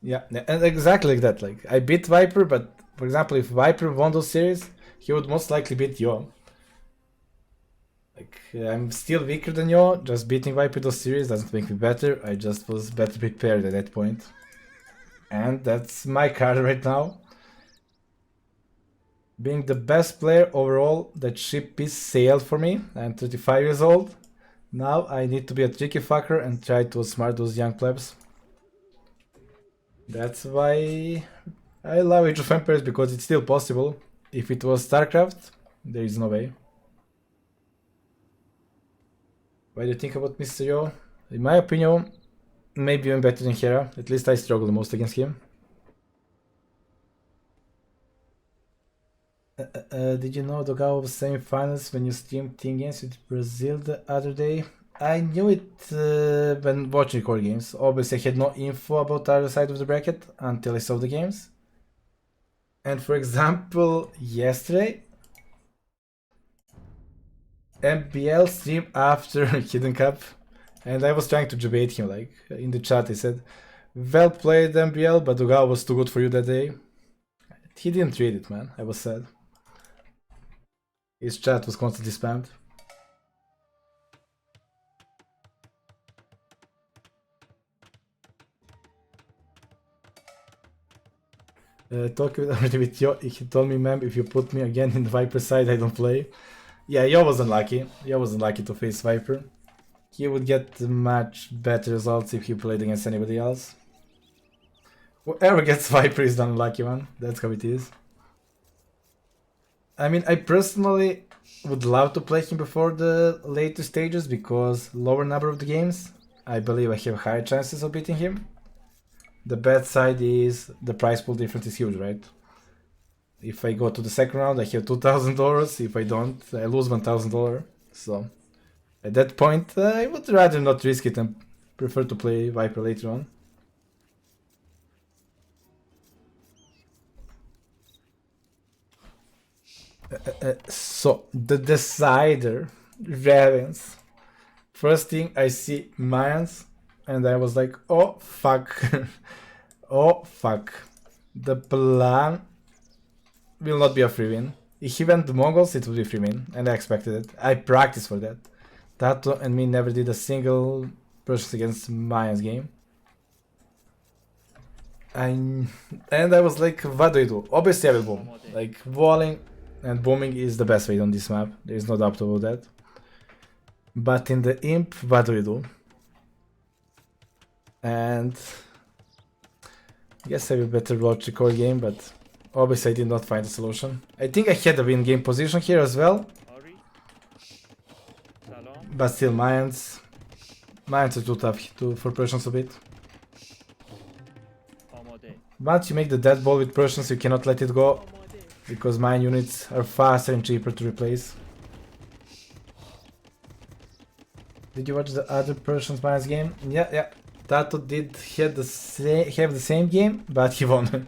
Yeah, and exactly like that. Like I beat Viper, but for example, if Viper won those series, he would most likely beat Yo. Like I'm still weaker than Yo. Just beating Viper those series doesn't make me better. I just was better prepared at that point. And that's my card right now. Being the best player overall, that ship is sailed for me. I'm 35 years old. Now I need to be a tricky fucker and try to outsmart those young plebs. That's why I love Age of Empires, because it's still possible. If it was StarCraft, there is no way. What do you think about Mr. Yo? In my opinion, maybe even better than Hera. At least I struggle the most against him. Did you know Dogao was semi-finals when you streamed Team Games with Brazil the other day? I knew it when watching core games. Obviously I had no info about the other side of the bracket until I saw the games. And for example, yesterday, MBL streamed after Hidden Cup, and I was trying to debate him, like in the chat I said, well played MBL, but Dogao was too good for you that day. He didn't read it, man. I was sad. His chat was constantly spammed. Talking with Yo, he told me, ma'am, if you put me again in the Viper side, I don't play. Yeah, Yo was unlucky. Yo was unlucky to face Viper. He would get much better results if he played against anybody else. Whoever gets Viper is the unlucky one. That's how it is. I mean, I personally would love to play him before the later stages, because lower number of the games, I believe I have higher chances of beating him. The bad side is the price pool difference is huge, right? If I go to the second round, I have $2,000. If I don't, I lose $1,000. So at that point, I would rather not risk it and prefer to play Viper later on. So the decider, Ravens. First thing I see Mayans, and I was like, oh fuck. Oh fuck. The plan will not be a free win. If he went the Mongols, it would be free win, and I expected it. I practiced for that. Tato and me never did a single Persians against Mayans game. And I was like, what do I do? Obviously I will boom. Like, walling and booming is the best way on this map. There is no doubt about that. But in the imp, what do we do? And I guess I will better watch the core game, but obviously I did not find a solution. I think I had a win game position here as well. But still, Mayans are too tough for Persians a bit. Once you make the dead ball with Persians, you cannot let it go, because Mayan units are faster and cheaper to replace. Did you watch the other Persians Mayans game? Yeah. Tato did have the same game, but he won.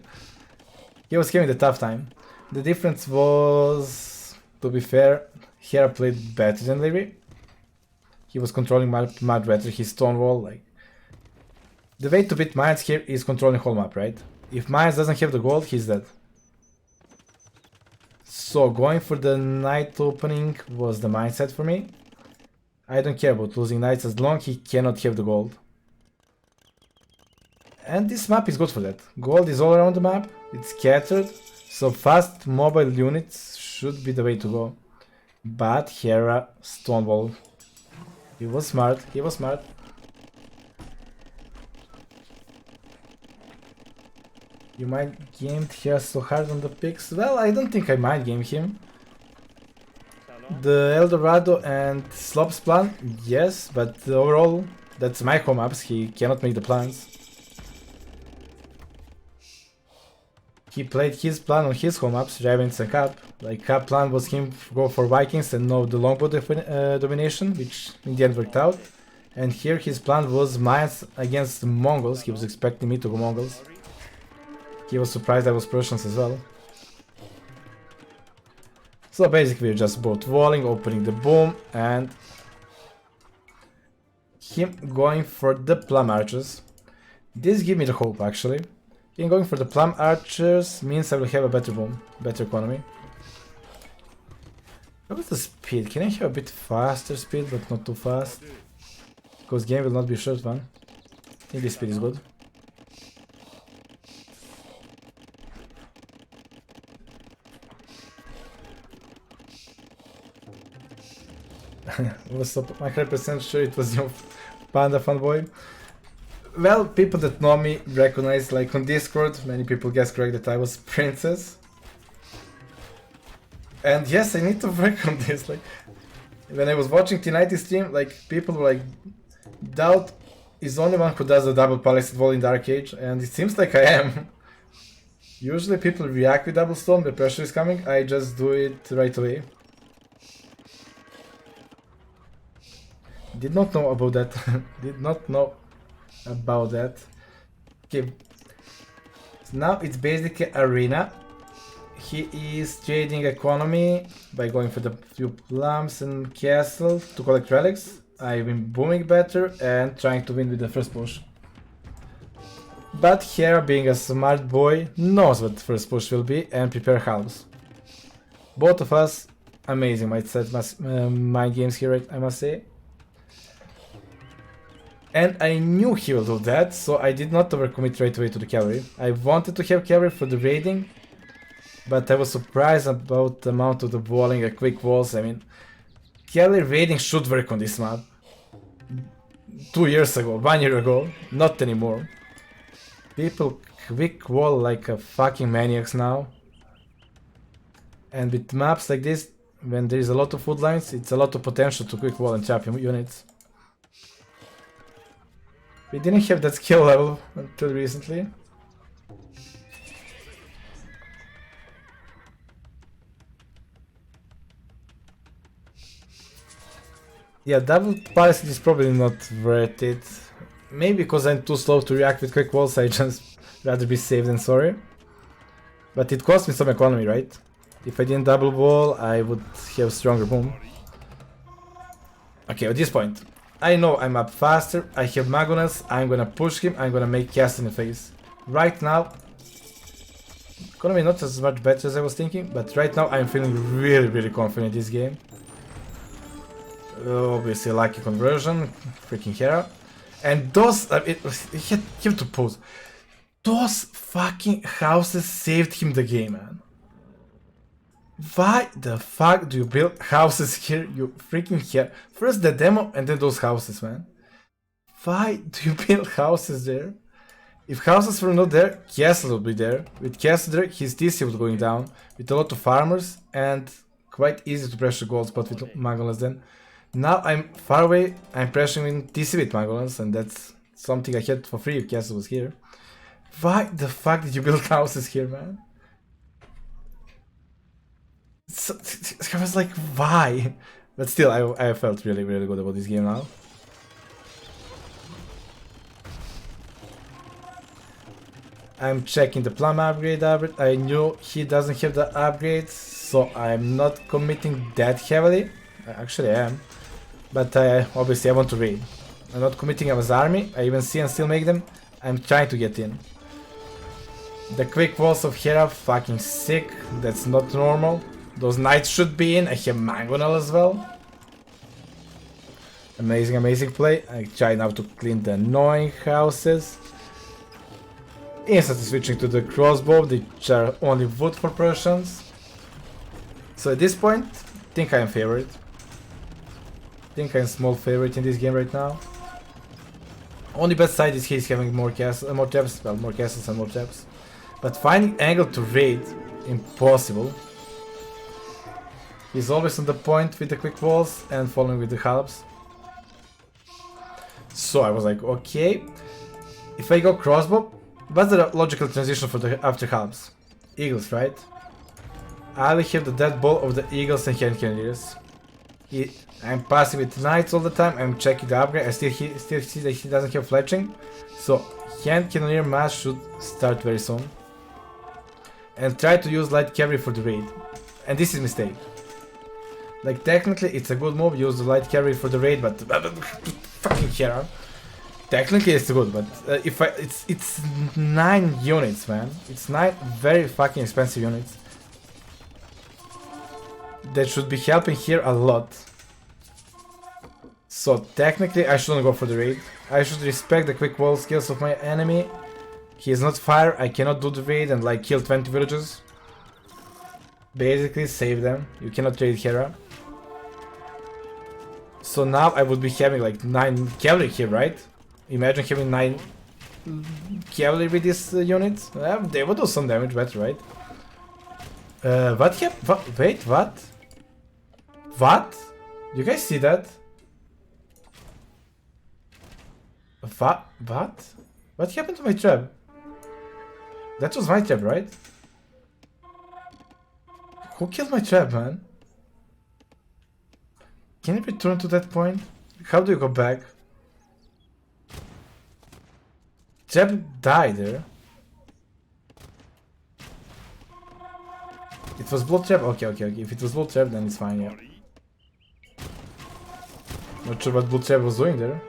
He was having the tough time. The difference was, to be fair, Hera played better than Leary. He was controlling much better his stone wall. Like, the way to beat Mayans here is controlling whole map, right? If Mayans doesn't have the gold, he's dead. So going for the knight opening was the mindset for me. I don't care about losing knights as long he cannot have the gold. And this map is good for that. Gold is all around the map, it's scattered, so fast mobile units should be the way to go. But Hera stonewall. He was smart. You might game Hera so hard on the picks. Well, I don't think I might game him. The Eldorado and Slop's plan, yes, but overall, that's micro maps, he cannot make the plans. He played his plan on his home maps, Ravens and Cap. Like, Cap plan was him go for Vikings and no the longbow domination, which in the end worked out. And here his plan was Mayans against the Mongols, he was expecting me to go Mongols. He was surprised I was Persians as well. So basically we're just both walling, opening the boom, and him going for the plum archers. This gives me the hope actually. Him going for the plum archers means I will have a better boom, better economy. What is the speed? Can I have a bit faster speed but not too fast? Because game will not be a short one. I think this speed is good. Was I'm 100% sure it was your Panda fanboy. Well, people that know me recognize, like on Discord, many people guessed correct that I was Princess. And yes, I need to work on this. Like, when I was watching T90 stream, like people were like, Daut is the only one who does a double palisade wall in Dark Age, and it seems like I am. Usually people react with double stone, the pressure is coming, I just do it right away. Did not know about that. Did not know about that. Okay. So now it's basically arena. He is trading economy by going for the few plums and castle to collect relics. I've been booming better and trying to win with the first push. But Hera, being a smart boy, knows what the first push will be and prepare halves. Both of us, amazing mindset, mind games here, I must say. And I knew he will do that, so I did not overcommit right away to the cavalry. I wanted to have cavalry for the raiding, but I was surprised about the amount of the walling and quick walls. I mean, cavalry raiding should work on this map. 2 years ago, 1 year ago, not anymore. People quick wall like a fucking maniacs now. And with maps like this, when there is a lot of food lines, it's a lot of potential to quick wall and trap units. We didn't have that skill level until recently. Yeah, double palisade is probably not worth it. Maybe because I'm too slow to react with quick walls, I just rather be safe than sorry. But it cost me some economy, right? If I didn't double wall, I would have stronger boom. Okay, at this point, I know I'm up faster, I have Magunas, I'm gonna push him, I'm gonna make cast in the face. Right now, Economy not as much better as I was thinking, but right now I'm feeling really confident in this game. Obviously lucky conversion, freaking Hera. And those, he had to pause. Those fucking houses saved him the game, man. Why the fuck do you build houses here, you freaking Hera? First the demo and then those houses, man. Why do you build houses there? If houses were not there, castle would be there. With castle there, his TC would going down. With a lot of farmers and quite easy to pressure gold spot with Magolans then. Now I'm far away, I'm pressuring TC with Magolans, and that's something I had for free if castle was here. Why the fuck did you build houses here, man? So, I was like, why? But still, I felt really good about this game now. I'm checking the plum upgrade. I knew he doesn't have the upgrades, so I'm not committing that heavily. Actually, I am. But obviously I want to raid. I'm not committing as army. I even see and still make them. I'm trying to get in. The quick walls of Hera, fucking sick. That's not normal. Those knights should be in. I have Mangonel as well. Amazing play. I try now to clean the annoying houses. Instantly switching to the crossbow, which are only wood for Prussians. So at this point, I think I am favorite. I think I'm small favorite in this game right now. Only bad side is he's having more castles, more traps, well, more castles and more traps. But finding angle to raid, impossible. He's always on the point with the quick walls and following with the halves. So I was like, okay, if I go crossbow, what's the logical transition for the after halves? Eagles, right? I will have the dead ball of the eagles and hand cannoneers. I'm passing with knights all the time. I'm checking the upgrade. I still see that he doesn't have fletching, so hand cannoneer mass should start very soon. And try to use light cavalry for the raid. And this is a mistake. Like technically it's a good move. Use the light cavalry for the raid, but fucking Hera. Technically it's good, but if it's 9 units, man. It's 9 very fucking expensive units. That should be helping here a lot. So technically I shouldn't go for the raid. I should respect the quick wall skills of my enemy. He is not fire, I cannot do the raid and like kill 20 villages. Basically save them. You cannot trade Hera. So now I would be having like 9 cavalry here, right? Imagine having 9 cavalry with these units. They would do some damage better, right? What happened? Wait, what? What? You guys see that? What? What happened to my trap? That was my trap, right? Who killed my trap, man? Can you return to that point? How do you go back? Trap died there. It was blood trap? Okay. If it was blood trap, then it's fine, yeah. Not sure what blood trap was doing there.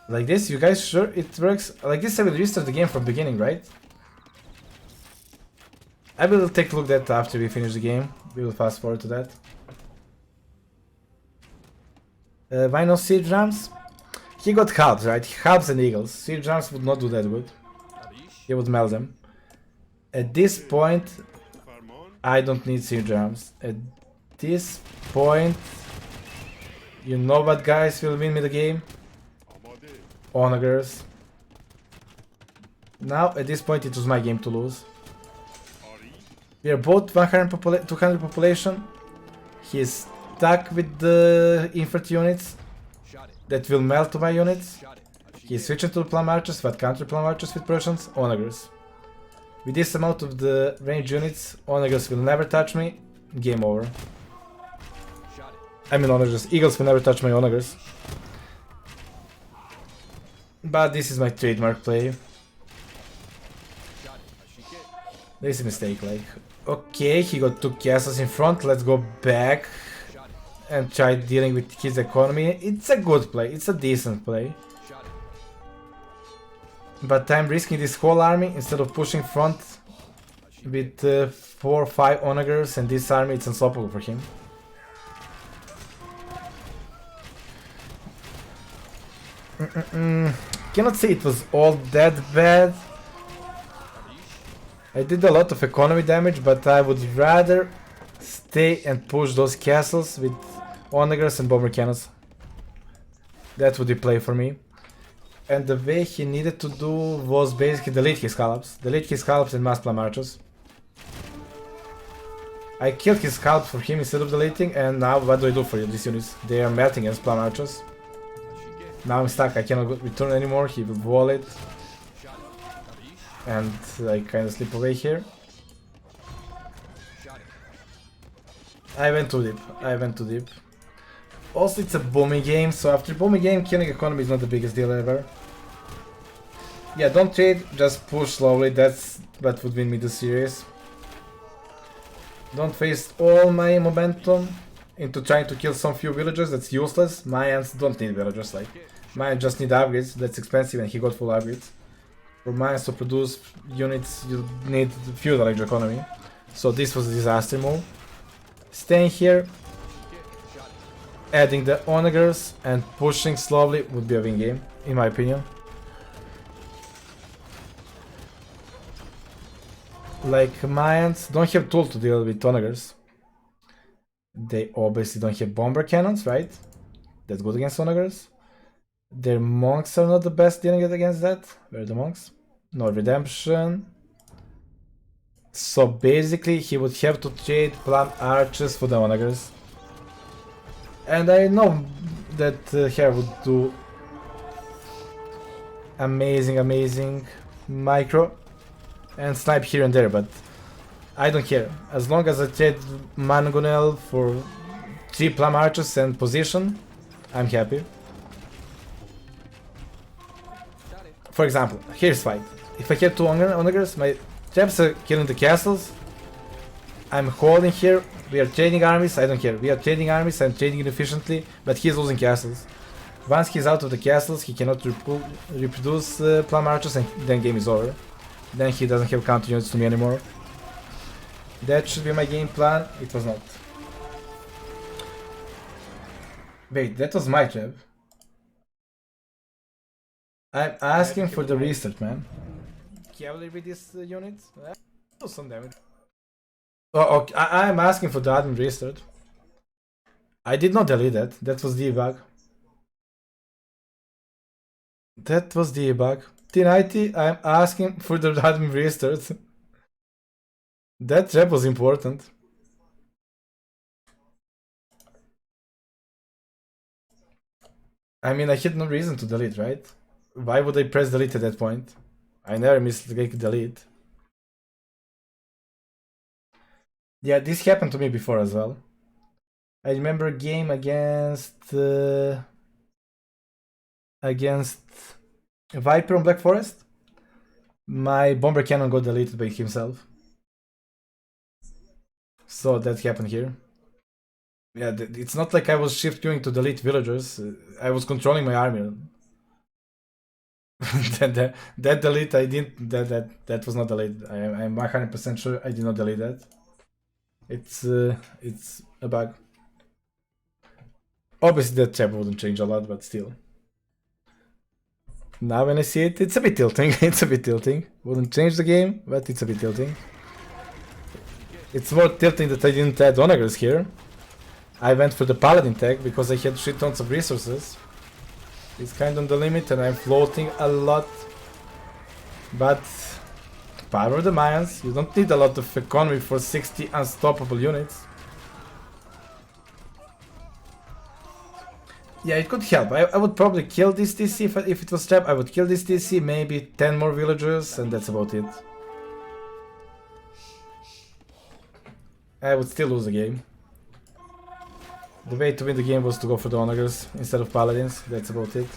Like this, you guys sure it works? Like this I will restart the game from beginning, right? I will take a look at that after we finish the game. We will fast forward to that. Why no siege rams? He got halves, right? Halves and eagles. Siege rams would not do that good. He would melt them. At this point, I don't need siege rams. At this point, you know what guys will win me the game? Onagers. Now, at this point, it was my game to lose. We are both 200 population. He is stuck with the infantry units that will melt to my units. He is switching to the plum archers, but counter plum archers with Prussians, onagers. With this amount of the range units, onagers will never touch me. Game over. I mean onagers. Eagles will never touch my onagers. But this is my trademark play. This is a mistake, like. Okay, he got 2 castles in front. Let's go back and try dealing with his economy. It's a good play. It's a decent play. But I'm risking this whole army instead of pushing front with 4 or 5 onagers, and this army it's unstoppable for him. Cannot say it was all that bad. I did a lot of economy damage, but I would rather stay and push those castles with onagers and bomber cannons. That would be play for me. And the way he needed to do was basically delete his scallops. Delete his scallops and mass plum archers. I killed his scalp for him instead of deleting, and now what do I do for these units? They are melting as plum archers. Now I'm stuck, I cannot return anymore, he will wall it. And I kinda slip away here. I went too deep. Also it's a booming game, so after booming game, killing economy is not the biggest deal ever. Yeah, don't trade, just push slowly, that would win me the series. Don't waste all my momentum into trying to kill some few villagers, that's useless. Mayans don't need villagers, like, Mayans just need upgrades, that's expensive and he got full upgrades. For Mayans to produce units, you need feudal age economy. So this was a disaster move. Staying here, adding the onagers and pushing slowly would be a win game, in my opinion. Like, Mayans don't have tool to deal with onagers. They obviously don't have bomber cannons, right? That's good against onagers. Their monks are not the best dealing against that. Where are the monks? No redemption. So basically he would have to trade plum archers for the onagers. And I know that Hare would do amazing micro and snipe here and there, but I don't care. As long as I trade Mangonel for 3 plum archers and position, I'm happy. For example, here's fight. If I have 2 onagers, my traps are killing the castles. I'm holding here, we are trading armies, I don't care. We are trading armies, I'm trading inefficiently, but he's losing castles. Once he's out of the castles, he cannot reproduce plum archers, and then game is over. Then he doesn't have counter units to me anymore. That should be my game plan, it was not. Wait, that was my trap. I'm asking for the restart, man. Cavalry with these units? Do some damage. Oh, okay. I'm asking for the admin restart. I did not delete that. That was debug. That was debug. T90, I'm asking for the admin restart. That trap was important. I mean, I had no reason to delete, right? Why would I press delete at that point? I never misclick delete. Yeah, this happened to me before as well. I remember a game against Viper on Black Forest. My bomber cannon got deleted by himself. So that happened here. Yeah, it's not like I was shift queuing to delete villagers. I was controlling my army. that delete I didn't. That was not deleted. I'm 100% sure I did not delete that. It's a bug. Obviously that trap wouldn't change a lot, but still. Now when I see it, it's a bit tilting. It's a bit tilting. Wouldn't change the game, but it's a bit tilting. It's more tilting that I didn't add onagers here. I went for the paladin tag because I had shit tons of resources. It's kind of on the limit and I'm floating a lot. But power of the Mayans, you don't need a lot of economy for 60 unstoppable units. Yeah, it could help. I would probably kill this TC if it was trap. I would kill this TC, maybe 10 more villagers, and that's about it. I would still lose the game. The way to win the game was to go for the onagers instead of paladins. That's about it.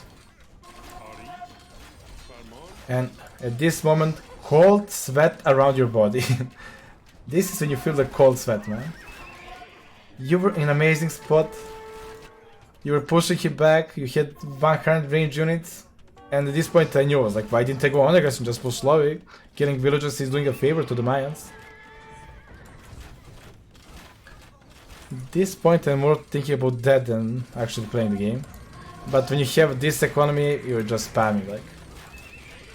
And at this moment, cold sweat around your body. This is when you feel the cold sweat, man. You were in an amazing spot. You were pushing him back. You had 100 range units. And at this point I knew, I was like, why didn't I go on aggression, just push slowly? Killing villagers is doing a favor to the Mayans. At this point I'm more thinking about that than actually playing the game. But when you have this economy, you're just spamming, like.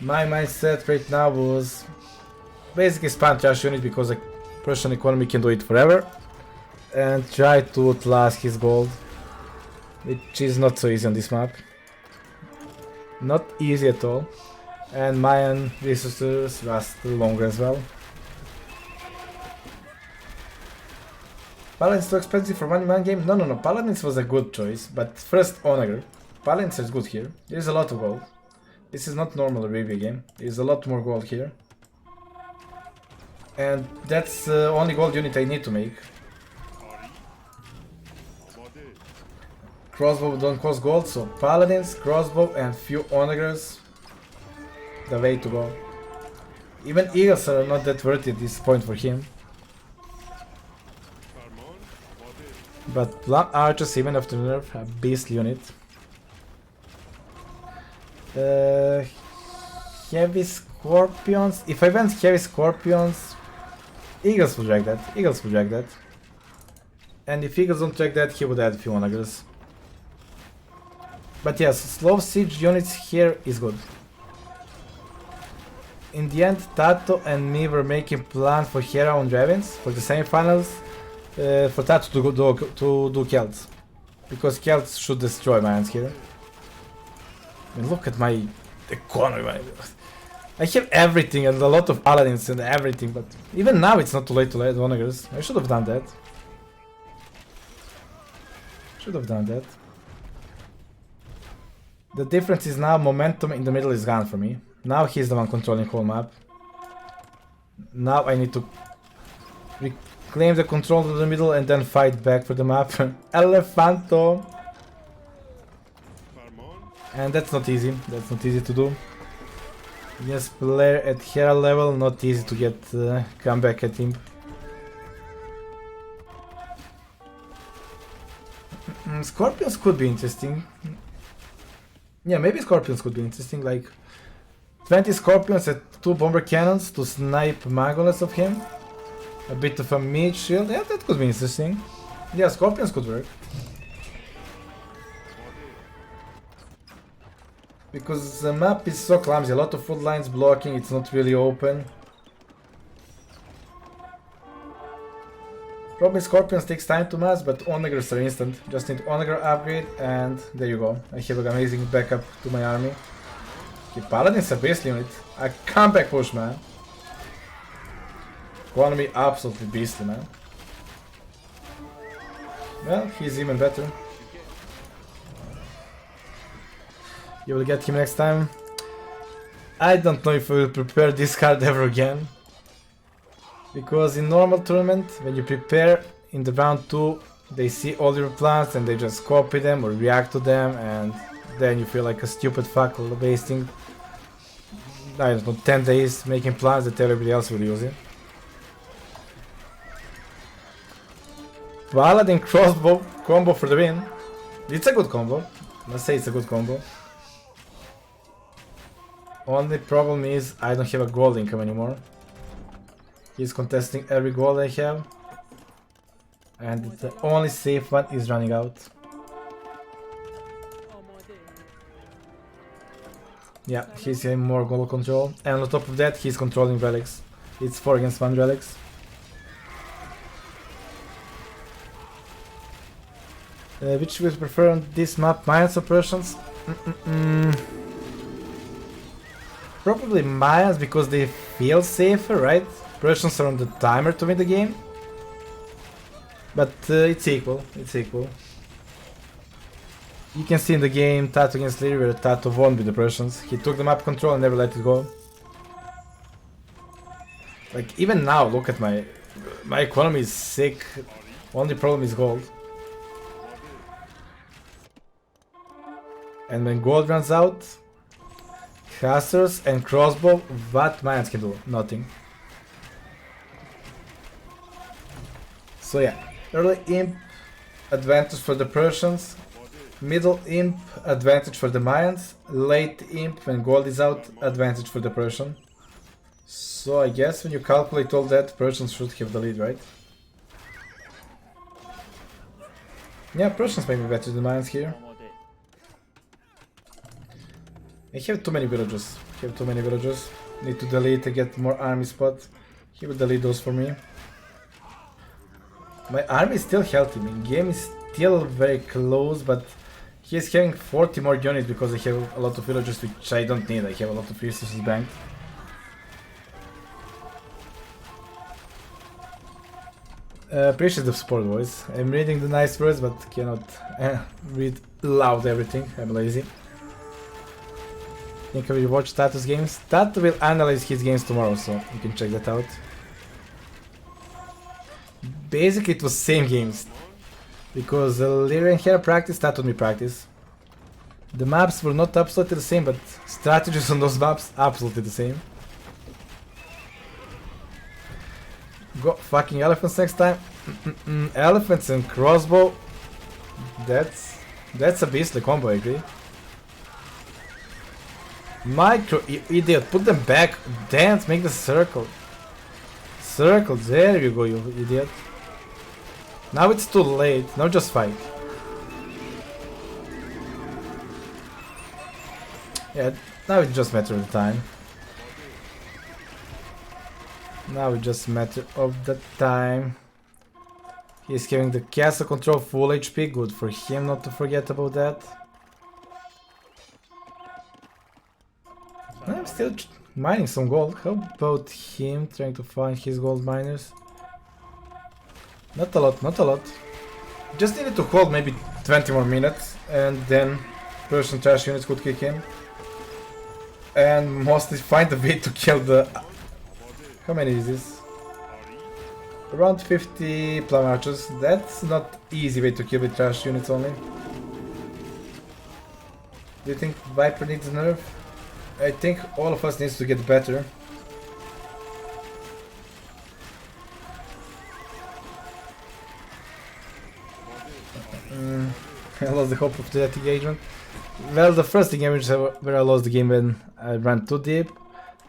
My mindset right now was basically spam trash unit because the Persian economy can do it forever. And try to outlast his gold, which is not so easy on this map. Not easy at all. And Mayan resources last longer as well. Paladins too expensive for one-man game? No. Paladins was a good choice, but first Onager. Paladins is good here. There's a lot of gold. This is not normal Arabia game. There's a lot more gold here. And that's the only gold unit I need to make. Crossbow don't cost gold, so Paladins, Crossbow and few Onagers, the way to go. Even Eagles are not that worthy at this point for him. But Blunt Archers, even after nerf, a beast unit. Heavy Scorpions. If I went Heavy Scorpions, Eagles would drag that. And if Eagles don't drag that, he would add a few Onagers. But yes, slow siege units here is good. In the end, Tato and me were making plan for Hera on Ravens for the semifinals. For Tato to do Celts. Because Celts should destroy my hands here. I mean, look at my economy. I have everything and a lot of paladins and everything, but even now it's not too late to add Onagers. I should have done that. The difference is now momentum in the middle is gone for me. Now he's the one controlling whole map. Now I need to reclaim the control of the middle and then fight back for the map. Elefanto! And that's not easy. To do. Yes, player at Hera level, not easy to get comeback at him. Scorpions could be interesting. Yeah, maybe Scorpions could be interesting, like 20 Scorpions at 2 bomber cannons to snipe Magolets of him. A bit of a mid shield, yeah, that could be interesting. Yeah, Scorpions could work. Because the map is so clumsy, a lot of food lines blocking, it's not really open. Probably Scorpions takes time to mass, but Onagers are instant. Just need Onager upgrade and there you go. I have an amazing backup to my army. Okay, Paladin's a beast unit. A comeback push, man. Economy absolutely beastly, man. Well, he's even better. You will get him next time. I don't know if I will prepare this card ever again. Because in normal tournament, when you prepare in the round 2, they see all your plans and they just copy them or react to them, and then you feel like a stupid fuck wasting, I don't know, 10 days making plans that everybody else will use it. Paladin crossbow combo for the win. It's a good combo. Let's say it's a good combo. Only problem is I don't have a gold income anymore. He's contesting every gold I have. And the only safe one is running out. Yeah, he's having more gold control. And on top of that, he's controlling relics. It's 4 against 1 relics. Which would prefer on this map? Mayans or Persians? Probably Mayans because they feel safer, right? Persians are on the timer to win the game. But it's equal. You can see in the game Tato against Leary where Tato won with the Persians. He took the map control and never let it go. Like even now, look at my economy is sick. Only problem is gold. And when gold runs out, casters and crossbow, what Mayans can do? Nothing. So yeah, early imp advantage for the Persians. Middle imp, advantage for the Mayans. Late imp, when gold is out, advantage for the Persian. So I guess when you calculate all that, Persians should have the lead, right? Yeah, Persians may be better than Mayans here. I have too many villagers. Need to delete to get more army spot. He will delete those for me. My army is still healthy. My game is still very close, but he's having 40 more units because I have a lot of villagers which I don't need. I have a lot of resources banked. Appreciate the support, boys. I'm reading the nice words, but cannot read loud everything. I'm lazy. Think I will watch Tatu's games. Tatu will analyze his games tomorrow, so you can check that out. Basically, it was same games. Because Lyrian here practice, Tatu me practice. The maps were not absolutely the same, but strategies on those maps absolutely the same. Go fucking elephants next time. Elephants and crossbow. That's a beastly combo, I agree. Micro, you idiot, put them back. Dance, make the circle. Circle, there you go, you idiot. Now it's too late, now just fight. Yeah, now it's just a matter of time. Now it's just a matter of the time. He's having the castle control full HP, good for him not to forget about that. I'm still mining some gold. How about him trying to find his gold miners? Not a lot, not a lot. Just needed to hold maybe 20 more minutes and then Persian trash units could kick him. And mostly find a way to kill the... How many is this? Around 50 plum archers. That's not easy way to kill with trash units only. Do you think Viper needs a nerf? I think all of us needs to get better. I lost the hope of that engagement. Well, the first engagement where I lost the game when I ran too deep.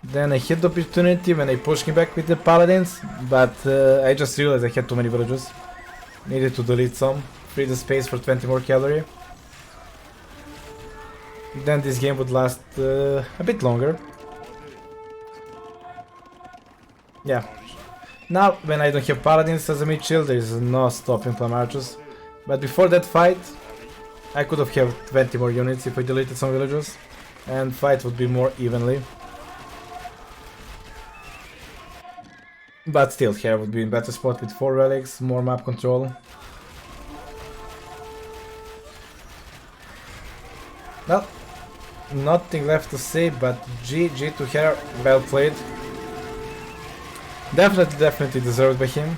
Then I hit the opportunity when I pushed him back with the paladins, but I just realized I had too many villagers. Needed to delete some, free the space for 20 more cavalry. Then this game would last a bit longer. Yeah. Now, when I don't have paladins as a mid shield, there is no stopping plum archers. But before that fight, I could have had 20 more units if I deleted some villagers, and fight would be more evenly. But still, here would be in better spot with 4 relics, more map control. Well, nothing left to say, but GG to her, well played. Definitely deserved by him.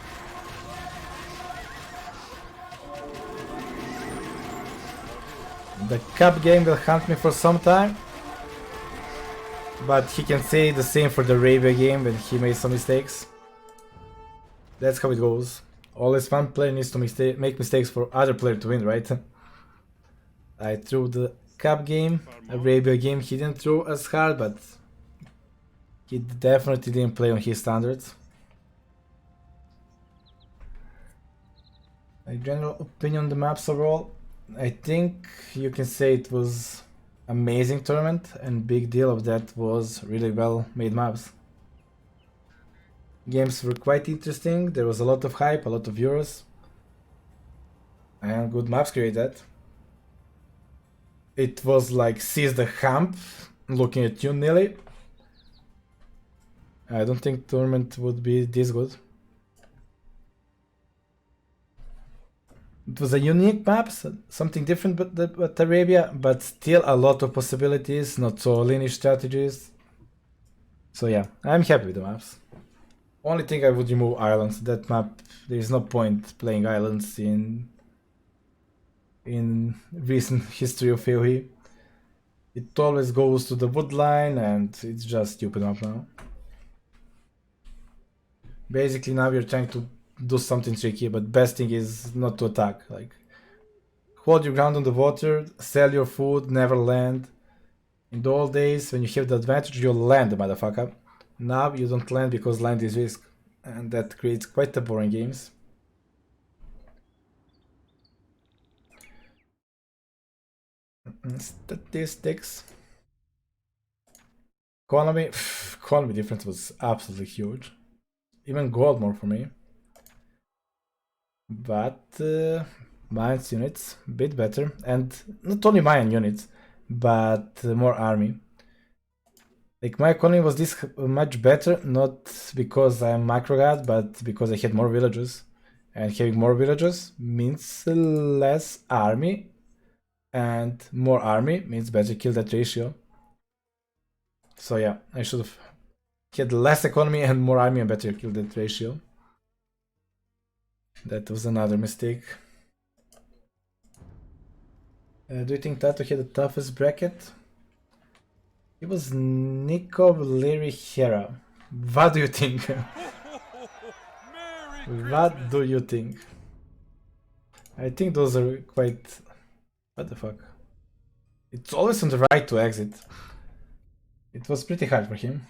The cup game will hunt me for some time, but he can say the same for the Arabia game when he made some mistakes. That's how it goes. Always one player needs to make mistakes for other player to win, right? I threw the cup game, Arabia game he didn't throw as hard, but he definitely didn't play on his standards. My general opinion on the maps overall, I think you can say it was amazing tournament, and big deal of that was really well made maps. Games were quite interesting, there was a lot of hype, a lot of viewers, and good maps created. It was like seize the hump, looking at you nearly. I don't think tournament would be this good. It was a unique map, something different but Arabia, but still a lot of possibilities, not so linear strategies. So yeah, I'm happy with the maps. Only thing I would remove islands. That map, there is no point playing islands in recent history of AoE. It always goes to the wood line and it's just stupid map now. Basically now we're trying to do something tricky, but best thing is not to attack. Like, hold your ground on the water, sell your food, never land. In the old days, when you have the advantage, you land, motherfucker. Now you don't land because land is risk, and that creates quite a boring games. Statistics. Economy difference was absolutely huge. Even gold more for me. But mines units, bit better. And not only mine units, but more army. Like my economy was this much better, not because I'm macro god, but because I had more villages. And having more villages means less army. And more army means better kill that ratio. So yeah, I should have had less economy and more army and better kill that ratio. That was another mistake. Do you think Tato had the toughest bracket? It was Nico, Leary, Hera. What do you think? What do you think? I think those are quite... What the fuck? It's always on the right to exit. It was pretty hard for him.